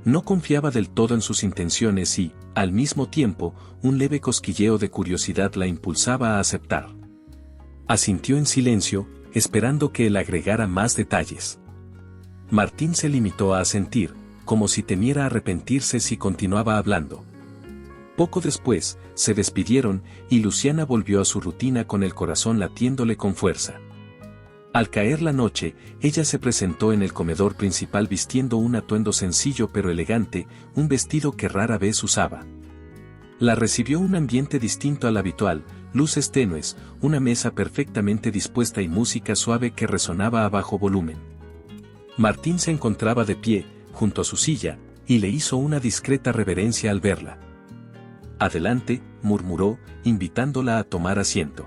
No confiaba del todo en sus intenciones y, al mismo tiempo, un leve cosquilleo de curiosidad la impulsaba a aceptar. Asintió en silencio, esperando que él agregara más detalles. Martín se limitó a asentir, como si temiera arrepentirse si continuaba hablando. Poco después, se despidieron, y Luciana volvió a su rutina con el corazón latiéndole con fuerza. Al caer la noche, ella se presentó en el comedor principal vistiendo un atuendo sencillo pero elegante, un vestido que rara vez usaba. La recibió un ambiente distinto al habitual, luces tenues, una mesa perfectamente dispuesta y música suave que resonaba a bajo volumen. Martín se encontraba de pie, junto a su silla, y le hizo una discreta reverencia al verla. «Adelante», murmuró, invitándola a tomar asiento.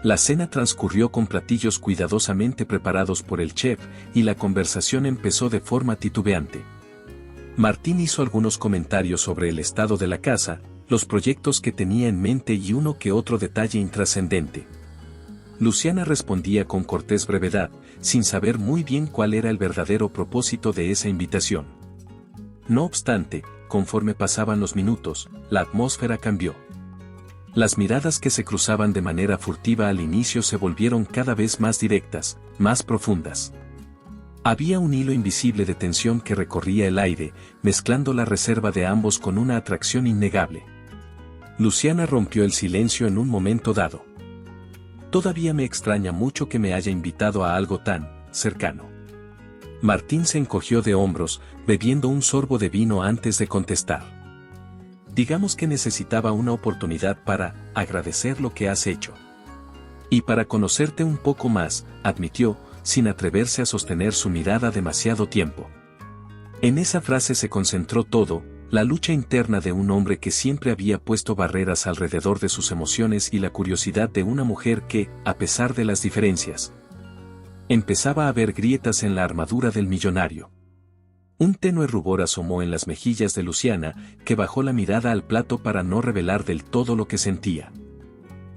La cena transcurrió con platillos cuidadosamente preparados por el chef, y la conversación empezó de forma titubeante. Martín hizo algunos comentarios sobre el estado de la casa, los proyectos que tenía en mente y uno que otro detalle intrascendente. Luciana respondía con cortés brevedad, sin saber muy bien cuál era el verdadero propósito de esa invitación. No obstante, conforme pasaban los minutos, la atmósfera cambió. Las miradas que se cruzaban de manera furtiva al inicio se volvieron cada vez más directas, más profundas. Había un hilo invisible de tensión que recorría el aire, mezclando la reserva de ambos con una atracción innegable. Luciana rompió el silencio en un momento dado. «Todavía me extraña mucho que me haya invitado a algo tan cercano». Martín se encogió de hombros, bebiendo un sorbo de vino antes de contestar. «Digamos que necesitaba una oportunidad para agradecer lo que has hecho. Y para conocerte un poco más», admitió, sin atreverse a sostener su mirada demasiado tiempo. En esa frase se concentró todo, La lucha interna de un hombre que siempre había puesto barreras alrededor de sus emociones y la curiosidad de una mujer que, a pesar de las diferencias, empezaba a ver grietas en la armadura del millonario. Un tenue rubor asomó en las mejillas de Luciana, que bajó la mirada al plato para no revelar del todo lo que sentía.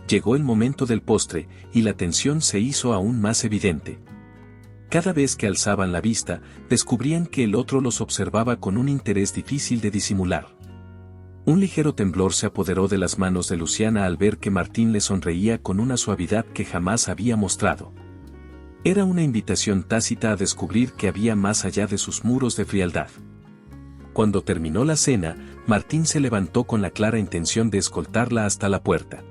Llegó el momento del postre, y la tensión se hizo aún más evidente. Cada vez que alzaban la vista, descubrían que el otro los observaba con un interés difícil de disimular. Un ligero temblor se apoderó de las manos de Luciana al ver que Martín le sonreía con una suavidad que jamás había mostrado. Era una invitación tácita a descubrir que había más allá de sus muros de frialdad. Cuando terminó la cena, Martín se levantó con la clara intención de escoltarla hasta la puerta.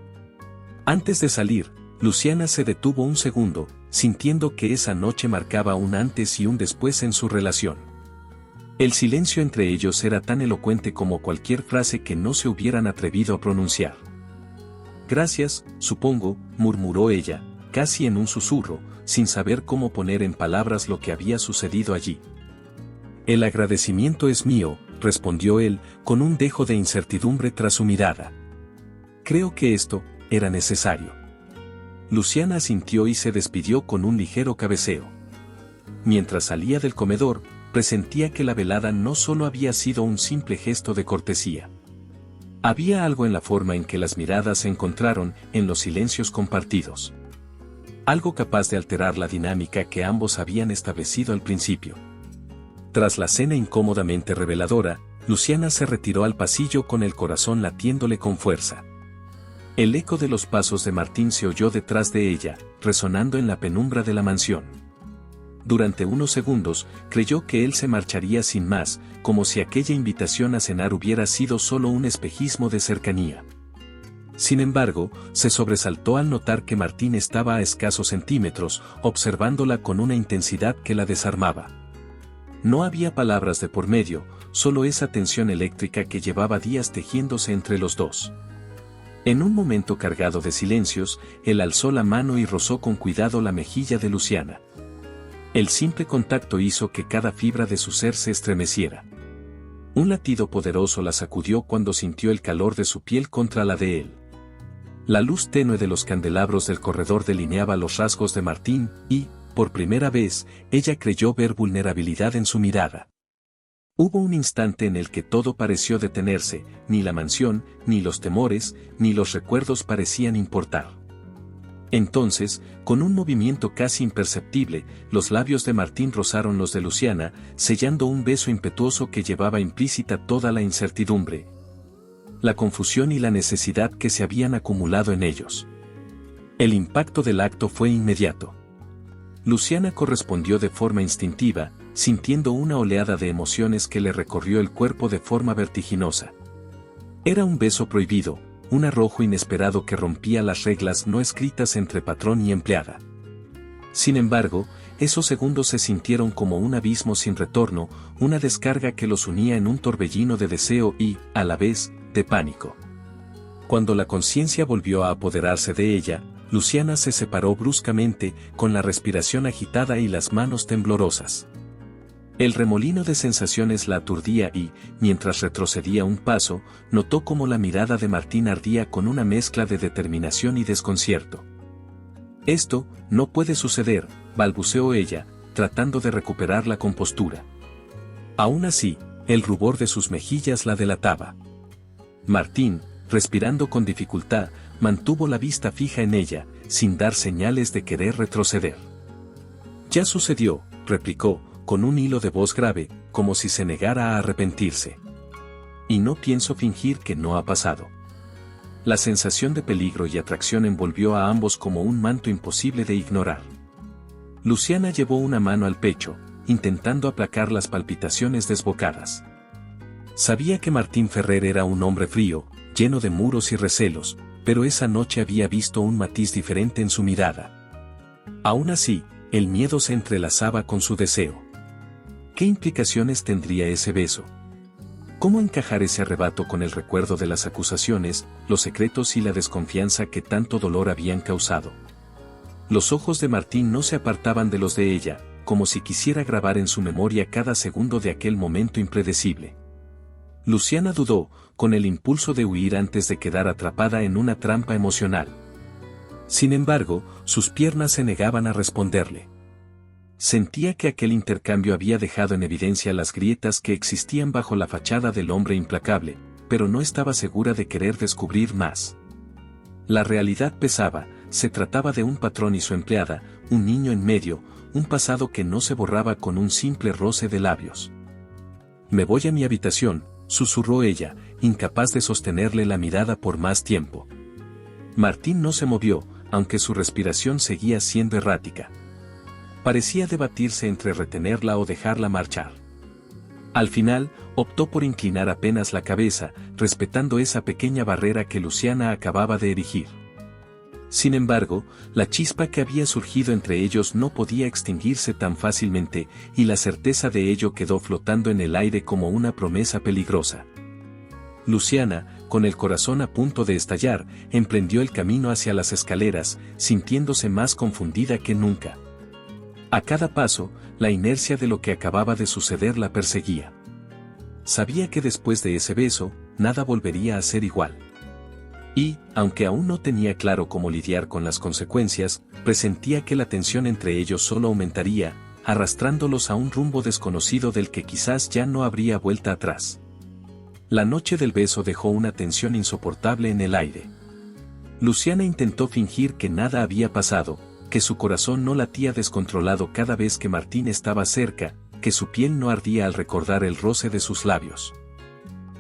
Antes de salir, Luciana se detuvo un segundo, sintiendo que esa noche marcaba un antes y un después en su relación. El silencio entre ellos era tan elocuente como cualquier frase que no se hubieran atrevido a pronunciar. «Gracias, supongo», murmuró ella, casi en un susurro, sin saber cómo poner en palabras lo que había sucedido allí. «El agradecimiento es mío», respondió él, con un dejo de incertidumbre tras su mirada. «Creo que esto era necesario». Luciana asintió y se despidió con un ligero cabeceo. Mientras salía del comedor, presentía que la velada no solo había sido un simple gesto de cortesía. Había algo en la forma en que las miradas se encontraron, en los silencios compartidos. Algo capaz de alterar la dinámica que ambos habían establecido al principio. Tras la cena incómodamente reveladora, Luciana se retiró al pasillo con el corazón latiéndole con fuerza. El eco de los pasos de Martín se oyó detrás de ella, resonando en la penumbra de la mansión. Durante unos segundos, creyó que él se marcharía sin más, como si aquella invitación a cenar hubiera sido solo un espejismo de cercanía. Sin embargo, se sobresaltó al notar que Martín estaba a escasos centímetros, observándola con una intensidad que la desarmaba. No había palabras de por medio, solo esa tensión eléctrica que llevaba días tejiéndose entre los dos. En un momento cargado de silencios, él alzó la mano y rozó con cuidado la mejilla de Luciana. El simple contacto hizo que cada fibra de su ser se estremeciera. Un latido poderoso la sacudió cuando sintió el calor de su piel contra la de él. La luz tenue de los candelabros del corredor delineaba los rasgos de Martín y, por primera vez, ella creyó ver vulnerabilidad en su mirada. Hubo un instante en el que todo pareció detenerse, ni la mansión, ni los temores, ni los recuerdos parecían importar. Entonces, con un movimiento casi imperceptible, los labios de Martín rozaron los de Luciana, sellando un beso impetuoso que llevaba implícita toda la incertidumbre, la confusión y la necesidad que se habían acumulado en ellos. El impacto del acto fue inmediato. Luciana correspondió de forma instintiva, sintiendo una oleada de emociones que le recorrió el cuerpo de forma vertiginosa. Era un beso prohibido, un arrojo inesperado que rompía las reglas no escritas entre patrón y empleada. Sin embargo, esos segundos se sintieron como un abismo sin retorno, una descarga que los unía en un torbellino de deseo y, a la vez, de pánico. Cuando la conciencia volvió a apoderarse de ella, Luciana se separó bruscamente, con la respiración agitada y las manos temblorosas. El remolino de sensaciones la aturdía y, mientras retrocedía un paso, notó cómo la mirada de Martín ardía con una mezcla de determinación y desconcierto. «Esto no puede suceder», balbuceó ella, tratando de recuperar la compostura. Aún así, el rubor de sus mejillas la delataba. Martín, respirando con dificultad, mantuvo la vista fija en ella, sin dar señales de querer retroceder. «Ya sucedió», replicó, con un hilo de voz grave, como si se negara a arrepentirse. «Y no pienso fingir que no ha pasado». La sensación de peligro y atracción envolvió a ambos como un manto imposible de ignorar. Luciana llevó una mano al pecho, intentando aplacar las palpitaciones desbocadas. Sabía que Martín Ferrer era un hombre frío, lleno de muros y recelos, pero esa noche había visto un matiz diferente en su mirada. Aún así, el miedo se entrelazaba con su deseo. ¿Qué implicaciones tendría ese beso? ¿Cómo encajar ese arrebato con el recuerdo de las acusaciones, los secretos y la desconfianza que tanto dolor habían causado? Los ojos de Martín no se apartaban de los de ella, como si quisiera grabar en su memoria cada segundo de aquel momento impredecible. Luciana dudó, con el impulso de huir antes de quedar atrapada en una trampa emocional. Sin embargo, sus piernas se negaban a responderle. Sentía que aquel intercambio había dejado en evidencia las grietas que existían bajo la fachada del hombre implacable, pero no estaba segura de querer descubrir más. La realidad pesaba, se trataba de un patrón y su empleada, un niño en medio, un pasado que no se borraba con un simple roce de labios. «Me voy a mi habitación», susurró ella, incapaz de sostenerle la mirada por más tiempo. Martín no se movió, aunque su respiración seguía siendo errática. Parecía debatirse entre retenerla o dejarla marchar. Al final, optó por inclinar apenas la cabeza, respetando esa pequeña barrera que Luciana acababa de erigir. Sin embargo, la chispa que había surgido entre ellos no podía extinguirse tan fácilmente, y la certeza de ello quedó flotando en el aire como una promesa peligrosa. Luciana, con el corazón a punto de estallar, emprendió el camino hacia las escaleras, sintiéndose más confundida que nunca. A cada paso, la inercia de lo que acababa de suceder la perseguía. Sabía que después de ese beso, nada volvería a ser igual. Y, aunque aún no tenía claro cómo lidiar con las consecuencias, presentía que la tensión entre ellos solo aumentaría, arrastrándolos a un rumbo desconocido del que quizás ya no habría vuelta atrás. La noche del beso dejó una tensión insoportable en el aire. Luciana intentó fingir que nada había pasado, que su corazón no latía descontrolado cada vez que Martín estaba cerca, que su piel no ardía al recordar el roce de sus labios.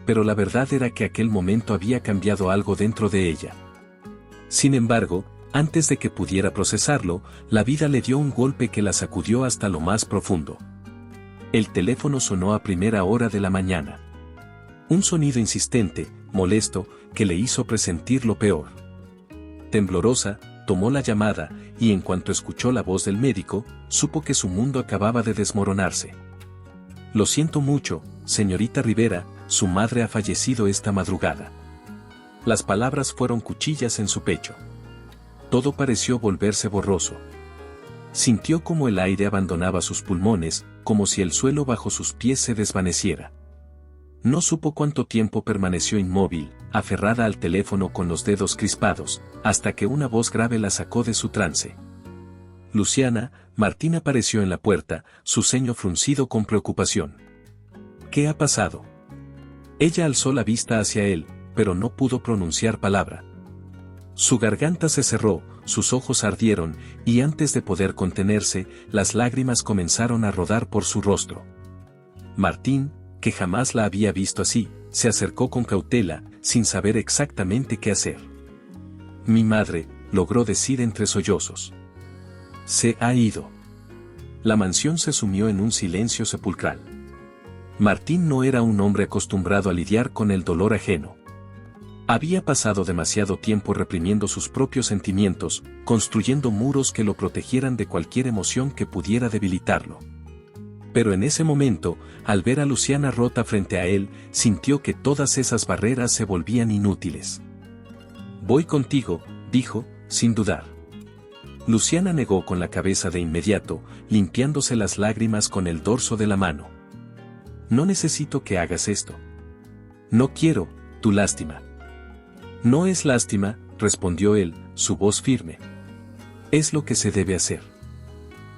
Pero la verdad era que aquel momento había cambiado algo dentro de ella. Sin embargo, antes de que pudiera procesarlo, la vida le dio un golpe que la sacudió hasta lo más profundo. El teléfono sonó a primera hora de la mañana. Un sonido insistente, molesto, que le hizo presentir lo peor. Temblorosa, tomó la llamada, y en cuanto escuchó la voz del médico, supo que su mundo acababa de desmoronarse. «Lo siento mucho, señorita Rivera, su madre ha fallecido esta madrugada». Las palabras fueron cuchillas en su pecho. Todo pareció volverse borroso. Sintió como el aire abandonaba sus pulmones, como si el suelo bajo sus pies se desvaneciera. No supo cuánto tiempo permaneció inmóvil, aferrada al teléfono con los dedos crispados, hasta que una voz grave la sacó de su trance. «Luciana», Martín apareció en la puerta, su ceño fruncido con preocupación. «¿Qué ha pasado?». Ella alzó la vista hacia él, pero no pudo pronunciar palabra. Su garganta se cerró, sus ojos ardieron, y antes de poder contenerse, las lágrimas comenzaron a rodar por su rostro. Martín, que jamás la había visto así, se acercó con cautela, sin saber exactamente qué hacer. «Mi madre», logró decir entre sollozos. «Se ha ido». La mansión se sumió en un silencio sepulcral. Martín no era un hombre acostumbrado a lidiar con el dolor ajeno. Había pasado demasiado tiempo reprimiendo sus propios sentimientos, construyendo muros que lo protegieran de cualquier emoción que pudiera debilitarlo. Pero en ese momento, al ver a Luciana rota frente a él, sintió que todas esas barreras se volvían inútiles. «Voy contigo», dijo, sin dudar. Luciana negó con la cabeza de inmediato, limpiándose las lágrimas con el dorso de la mano. «No necesito que hagas esto. No quiero, tu lástima». «No es lástima», respondió él, su voz firme. «Es lo que se debe hacer».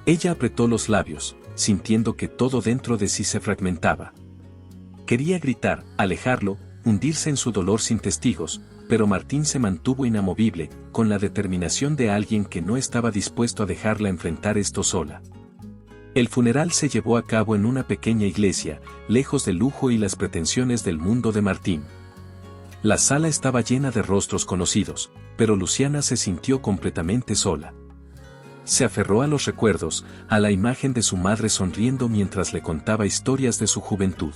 Ella apretó los labios, sintiendo que todo dentro de sí se fragmentaba. Quería gritar, alejarlo, hundirse en su dolor sin testigos, pero Martín se mantuvo inamovible, con la determinación de alguien que no estaba dispuesto a dejarla enfrentar esto sola. El funeral se llevó a cabo en una pequeña iglesia, lejos del lujo y las pretensiones del mundo de Martín. La sala estaba llena de rostros conocidos, pero Luciana se sintió completamente sola. Se aferró a los recuerdos, a la imagen de su madre sonriendo mientras le contaba historias de su juventud.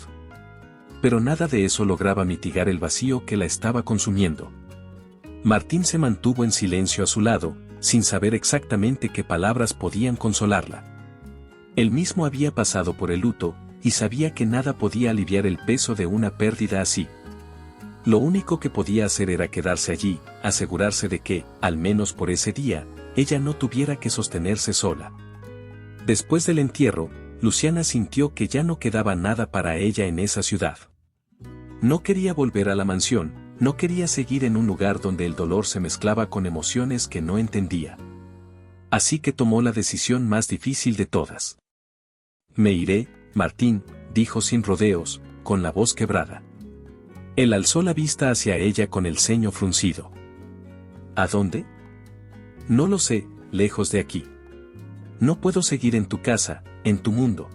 Pero nada de eso lograba mitigar el vacío que la estaba consumiendo. Martín se mantuvo en silencio a su lado, sin saber exactamente qué palabras podían consolarla. Él mismo había pasado por el luto, y sabía que nada podía aliviar el peso de una pérdida así. Lo único que podía hacer era quedarse allí, asegurarse de que, al menos por ese día, ella no tuviera que sostenerse sola. Después del entierro, Luciana sintió que ya no quedaba nada para ella en esa ciudad. No quería volver a la mansión, no quería seguir en un lugar donde el dolor se mezclaba con emociones que no entendía. Así que tomó la decisión más difícil de todas. Me iré, Martín, dijo sin rodeos, con la voz quebrada. Él alzó la vista hacia ella con el ceño fruncido. ¿A dónde? No lo sé, lejos de aquí. No puedo seguir en tu casa, en tu mundo.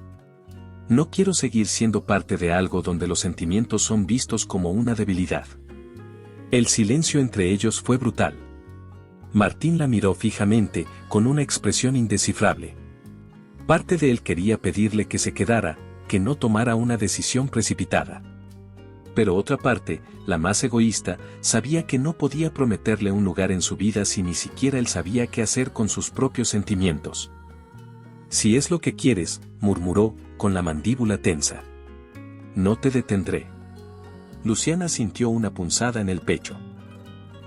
No quiero seguir siendo parte de algo donde los sentimientos son vistos como una debilidad. El silencio entre ellos fue brutal. Martín la miró fijamente, con una expresión indescifrable. Parte de él quería pedirle que se quedara, que no tomara una decisión precipitada. Pero otra parte, la más egoísta, sabía que no podía prometerle un lugar en su vida si ni siquiera él sabía qué hacer con sus propios sentimientos. Si es lo que quieres, murmuró, con la mandíbula tensa. No te detendré. Luciana sintió una punzada en el pecho.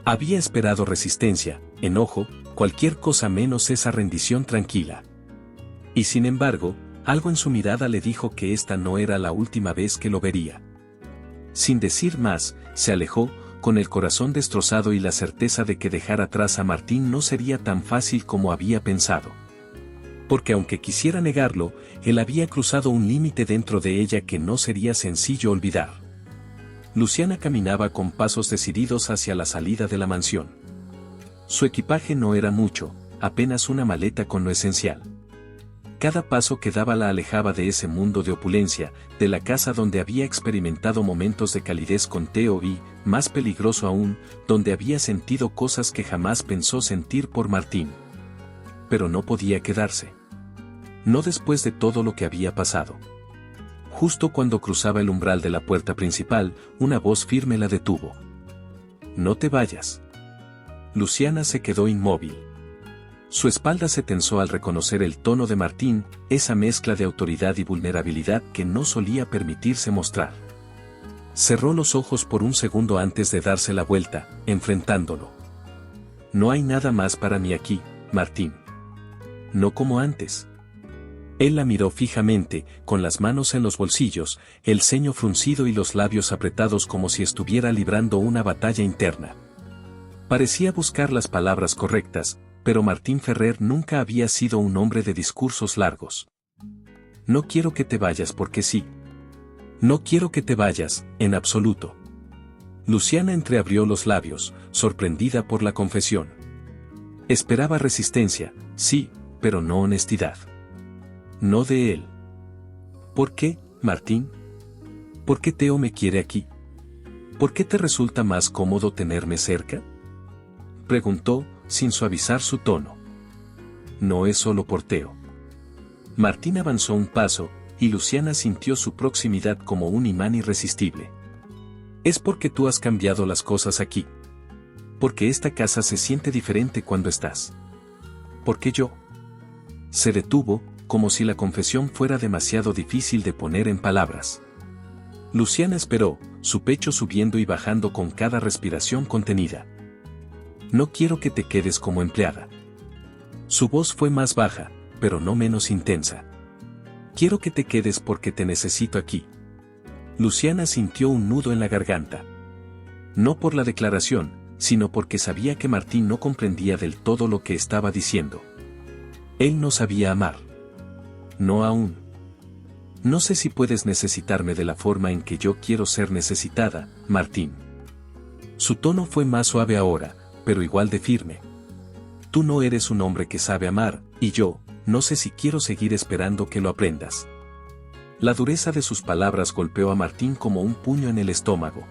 Había esperado resistencia, enojo, cualquier cosa menos esa rendición tranquila. Y sin embargo, algo en su mirada le dijo que esta no era la última vez que lo vería. Sin decir más, se alejó, con el corazón destrozado y la certeza de que dejar atrás a Martín no sería tan fácil como había pensado. Porque aunque quisiera negarlo, él había cruzado un límite dentro de ella que no sería sencillo olvidar. Luciana caminaba con pasos decididos hacia la salida de la mansión. Su equipaje no era mucho, apenas una maleta con lo esencial. Cada paso que daba la alejaba de ese mundo de opulencia, de la casa donde había experimentado momentos de calidez con Theo y, más peligroso aún, donde había sentido cosas que jamás pensó sentir por Martín. Pero no podía quedarse. No después de todo lo que había pasado. Justo cuando cruzaba el umbral de la puerta principal, una voz firme la detuvo. No te vayas. Luciana se quedó inmóvil. Su espalda se tensó al reconocer el tono de Martín, esa mezcla de autoridad y vulnerabilidad que no solía permitirse mostrar. Cerró los ojos por un segundo antes de darse la vuelta, enfrentándolo. No hay nada más para mí aquí, Martín. No como antes. Él la miró fijamente, con las manos en los bolsillos, el ceño fruncido y los labios apretados como si estuviera librando una batalla interna. Parecía buscar las palabras correctas, pero Martín Ferrer nunca había sido un hombre de discursos largos. No quiero que te vayas porque sí. No quiero que te vayas, en absoluto. Luciana entreabrió los labios, sorprendida por la confesión. Esperaba resistencia, sí, pero no honestidad. No de él. ¿Por qué, Martín? ¿Por qué Theo me quiere aquí? ¿Por qué te resulta más cómodo tenerme cerca? Preguntó, sin suavizar su tono. No es solo por Theo. Martín avanzó un paso, y Luciana sintió su proximidad como un imán irresistible. Es porque tú has cambiado las cosas aquí. Porque esta casa se siente diferente cuando estás. Porque yo. Se detuvo, como si la confesión fuera demasiado difícil de poner en palabras. Luciana esperó, su pecho subiendo y bajando con cada respiración contenida. No quiero que te quedes como empleada. Su voz fue más baja, pero no menos intensa. Quiero que te quedes porque te necesito aquí. Luciana sintió un nudo en la garganta. No por la declaración, sino porque sabía que Martín no comprendía del todo lo que estaba diciendo. Él no sabía amar. No aún. No sé si puedes necesitarme de la forma en que yo quiero ser necesitada, Martín. Su tono fue más suave ahora, pero igual de firme. Tú no eres un hombre que sabe amar, y yo, no sé si quiero seguir esperando que lo aprendas. La dureza de sus palabras golpeó a Martín como un puño en el estómago.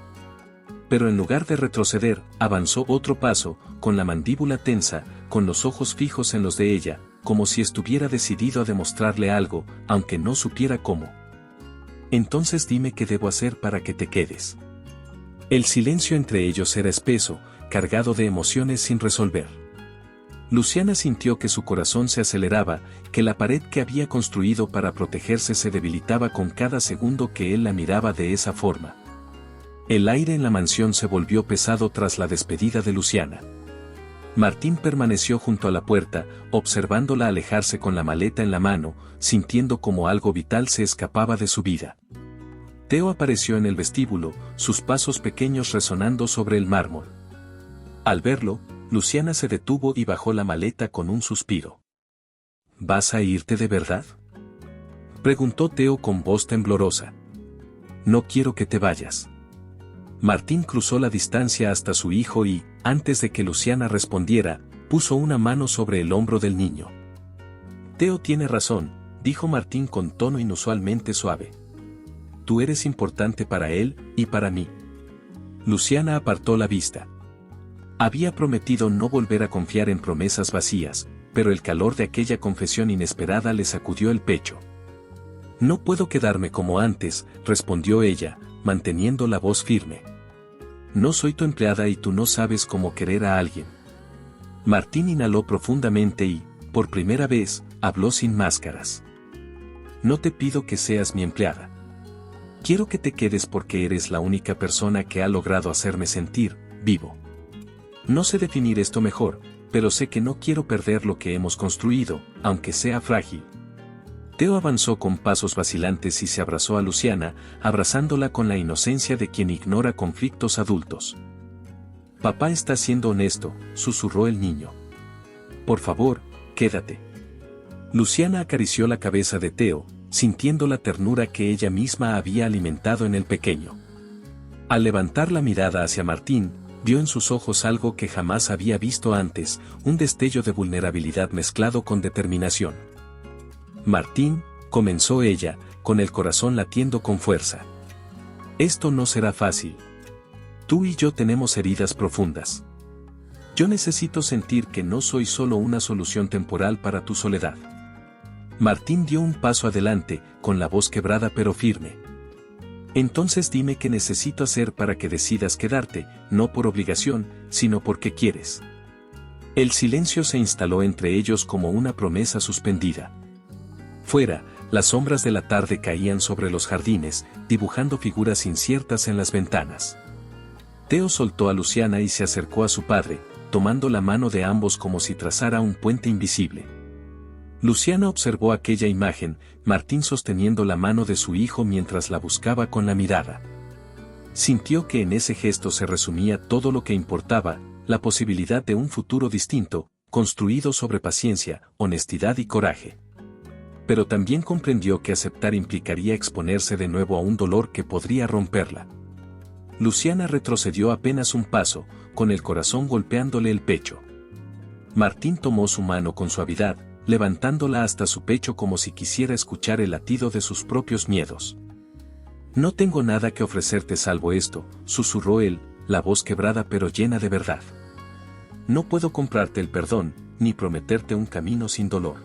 Pero en lugar de retroceder, avanzó otro paso, con la mandíbula tensa, con los ojos fijos en los de ella, como si estuviera decidido a demostrarle algo, aunque no supiera cómo. Entonces dime qué debo hacer para que te quedes. El silencio entre ellos era espeso, cargado de emociones sin resolver. Luciana sintió que su corazón se aceleraba, que la pared que había construido para protegerse se debilitaba con cada segundo que él la miraba de esa forma. El aire en la mansión se volvió pesado tras la despedida de Luciana. Martín permaneció junto a la puerta, observándola alejarse con la maleta en la mano, sintiendo como algo vital se escapaba de su vida. Teo apareció en el vestíbulo, sus pasos pequeños resonando sobre el mármol. Al verlo, Luciana se detuvo y bajó la maleta con un suspiro. ¿Vas a irte de verdad?, preguntó Teo con voz temblorosa. No quiero que te vayas. Martín cruzó la distancia hasta su hijo y, antes de que Luciana respondiera, puso una mano sobre el hombro del niño. Teo tiene razón, dijo Martín con tono inusualmente suave. Tú eres importante para él y para mí. Luciana apartó la vista. Había prometido no volver a confiar en promesas vacías, pero el calor de aquella confesión inesperada le sacudió el pecho. No puedo quedarme como antes, respondió ella, manteniendo la voz firme. No soy tu empleada y tú no sabes cómo querer a alguien. Martín inhaló profundamente y, por primera vez, habló sin máscaras. No te pido que seas mi empleada. Quiero que te quedes porque eres la única persona que ha logrado hacerme sentir vivo. No sé definir esto mejor, pero sé que no quiero perder lo que hemos construido, aunque sea frágil. Teo avanzó con pasos vacilantes y se abrazó a Luciana, abrazándola con la inocencia de quien ignora conflictos adultos. Papá está siendo honesto, susurró el niño. Por favor, quédate. Luciana acarició la cabeza de Teo, sintiendo la ternura que ella misma había alimentado en el pequeño. Al levantar la mirada hacia Martín, vio en sus ojos algo que jamás había visto antes, un destello de vulnerabilidad mezclado con determinación. Martín, comenzó ella, con el corazón latiendo con fuerza. Esto no será fácil. Tú y yo tenemos heridas profundas. Yo necesito sentir que no soy solo una solución temporal para tu soledad. Martín dio un paso adelante, con la voz quebrada pero firme. Entonces dime qué necesito hacer para que decidas quedarte, no por obligación, sino porque quieres. El silencio se instaló entre ellos como una promesa suspendida. Fuera, las sombras de la tarde caían sobre los jardines, dibujando figuras inciertas en las ventanas. Teo soltó a Luciana y se acercó a su padre, tomando la mano de ambos como si trazara un puente invisible. Luciana observó aquella imagen, Martín sosteniendo la mano de su hijo mientras la buscaba con la mirada. Sintió que en ese gesto se resumía todo lo que importaba, la posibilidad de un futuro distinto, construido sobre paciencia, honestidad y coraje. Pero también comprendió que aceptar implicaría exponerse de nuevo a un dolor que podría romperla. Luciana retrocedió apenas un paso, con el corazón golpeándole el pecho. Martín tomó su mano con suavidad, levantándola hasta su pecho como si quisiera escuchar el latido de sus propios miedos. No tengo nada que ofrecerte salvo esto, susurró él, la voz quebrada pero llena de verdad. No puedo comprarte el perdón, ni prometerte un camino sin dolor.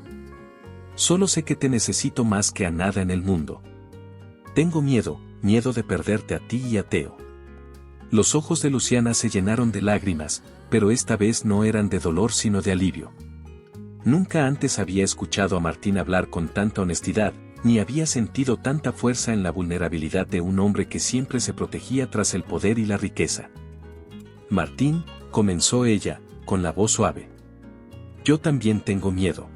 Solo sé que te necesito más que a nada en el mundo. Tengo miedo de perderte a ti y a Teo. Los ojos de Luciana se llenaron de lágrimas, pero esta vez no eran de dolor sino de alivio. Nunca antes había escuchado a Martín hablar con tanta honestidad, ni había sentido tanta fuerza en la vulnerabilidad de un hombre que siempre se protegía tras el poder y la riqueza. Martín, comenzó ella, con la voz suave. Yo también tengo miedo.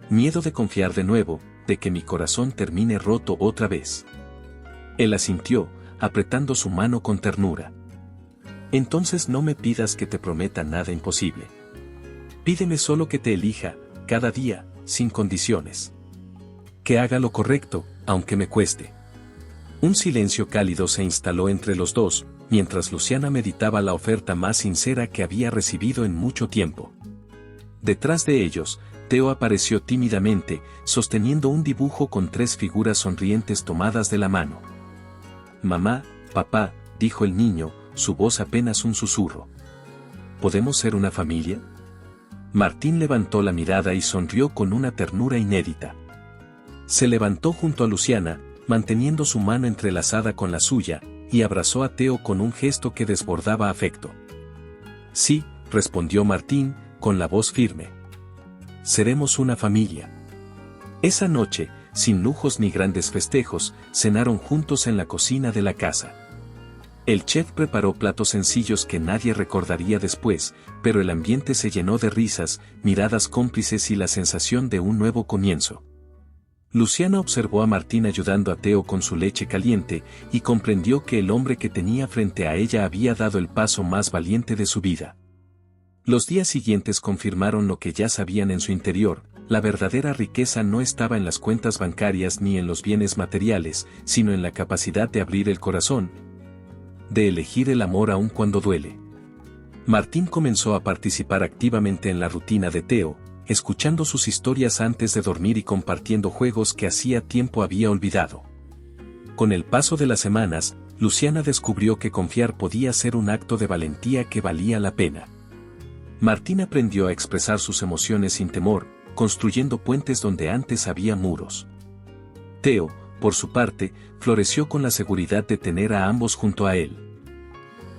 Miedo de confiar de nuevo, de que mi corazón termine roto otra vez. Él asintió, apretando su mano con ternura. Entonces no me pidas que te prometa nada imposible. Pídeme solo que te elija, cada día, sin condiciones. Que haga lo correcto, aunque me cueste. Un silencio cálido se instaló entre los dos, mientras Luciana meditaba la oferta más sincera que había recibido en mucho tiempo. Detrás de ellos, Teo apareció tímidamente, sosteniendo un dibujo con 3 figuras sonrientes tomadas de la mano. Mamá, papá, dijo el niño, su voz apenas un susurro. ¿Podemos ser una familia? Martín levantó la mirada y sonrió con una ternura inédita. Se levantó junto a Luciana, manteniendo su mano entrelazada con la suya, y abrazó a Teo con un gesto que desbordaba afecto. Sí, respondió Martín, con la voz firme. Seremos una familia. Esa noche, sin lujos ni grandes festejos, cenaron juntos en la cocina de la casa. El chef preparó platos sencillos que nadie recordaría después, pero el ambiente se llenó de risas, miradas cómplices y la sensación de un nuevo comienzo. Luciana observó a Martín ayudando a Teo con su leche caliente y comprendió que el hombre que tenía frente a ella había dado el paso más valiente de su vida. Los días siguientes confirmaron lo que ya sabían en su interior: la verdadera riqueza no estaba en las cuentas bancarias ni en los bienes materiales, sino en la capacidad de abrir el corazón, de elegir el amor aun cuando duele. Martín comenzó a participar activamente en la rutina de Teo, escuchando sus historias antes de dormir y compartiendo juegos que hacía tiempo había olvidado. Con el paso de las semanas, Luciana descubrió que confiar podía ser un acto de valentía que valía la pena. Martín aprendió a expresar sus emociones sin temor, construyendo puentes donde antes había muros. Teo, por su parte, floreció con la seguridad de tener a ambos junto a él.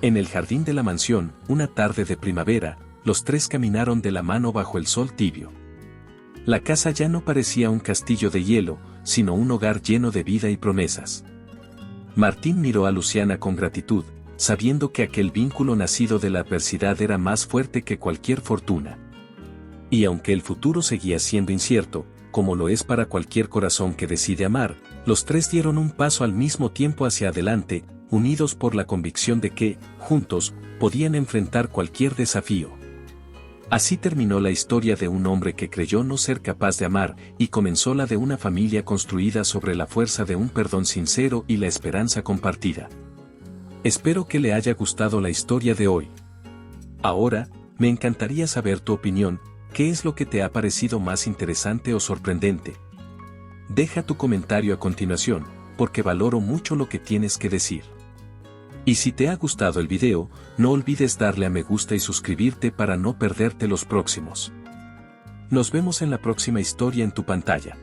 En el jardín de la mansión, una tarde de primavera, los tres caminaron de la mano bajo el sol tibio. La casa ya no parecía un castillo de hielo, sino un hogar lleno de vida y promesas. Martín miró a Luciana con gratitud, sabiendo que aquel vínculo nacido de la adversidad era más fuerte que cualquier fortuna. Y aunque el futuro seguía siendo incierto, como lo es para cualquier corazón que decide amar, los tres dieron un paso al mismo tiempo hacia adelante, unidos por la convicción de que, juntos, podían enfrentar cualquier desafío. Así terminó la historia de un hombre que creyó no ser capaz de amar, y comenzó la de una familia construida sobre la fuerza de un perdón sincero y la esperanza compartida. Espero que le haya gustado la historia de hoy. Ahora, me encantaría saber tu opinión. ¿Qué es lo que te ha parecido más interesante o sorprendente? Deja tu comentario a continuación, porque valoro mucho lo que tienes que decir. Y si te ha gustado el video, no olvides darle a me gusta y suscribirte para no perderte los próximos. Nos vemos en la próxima historia en tu pantalla.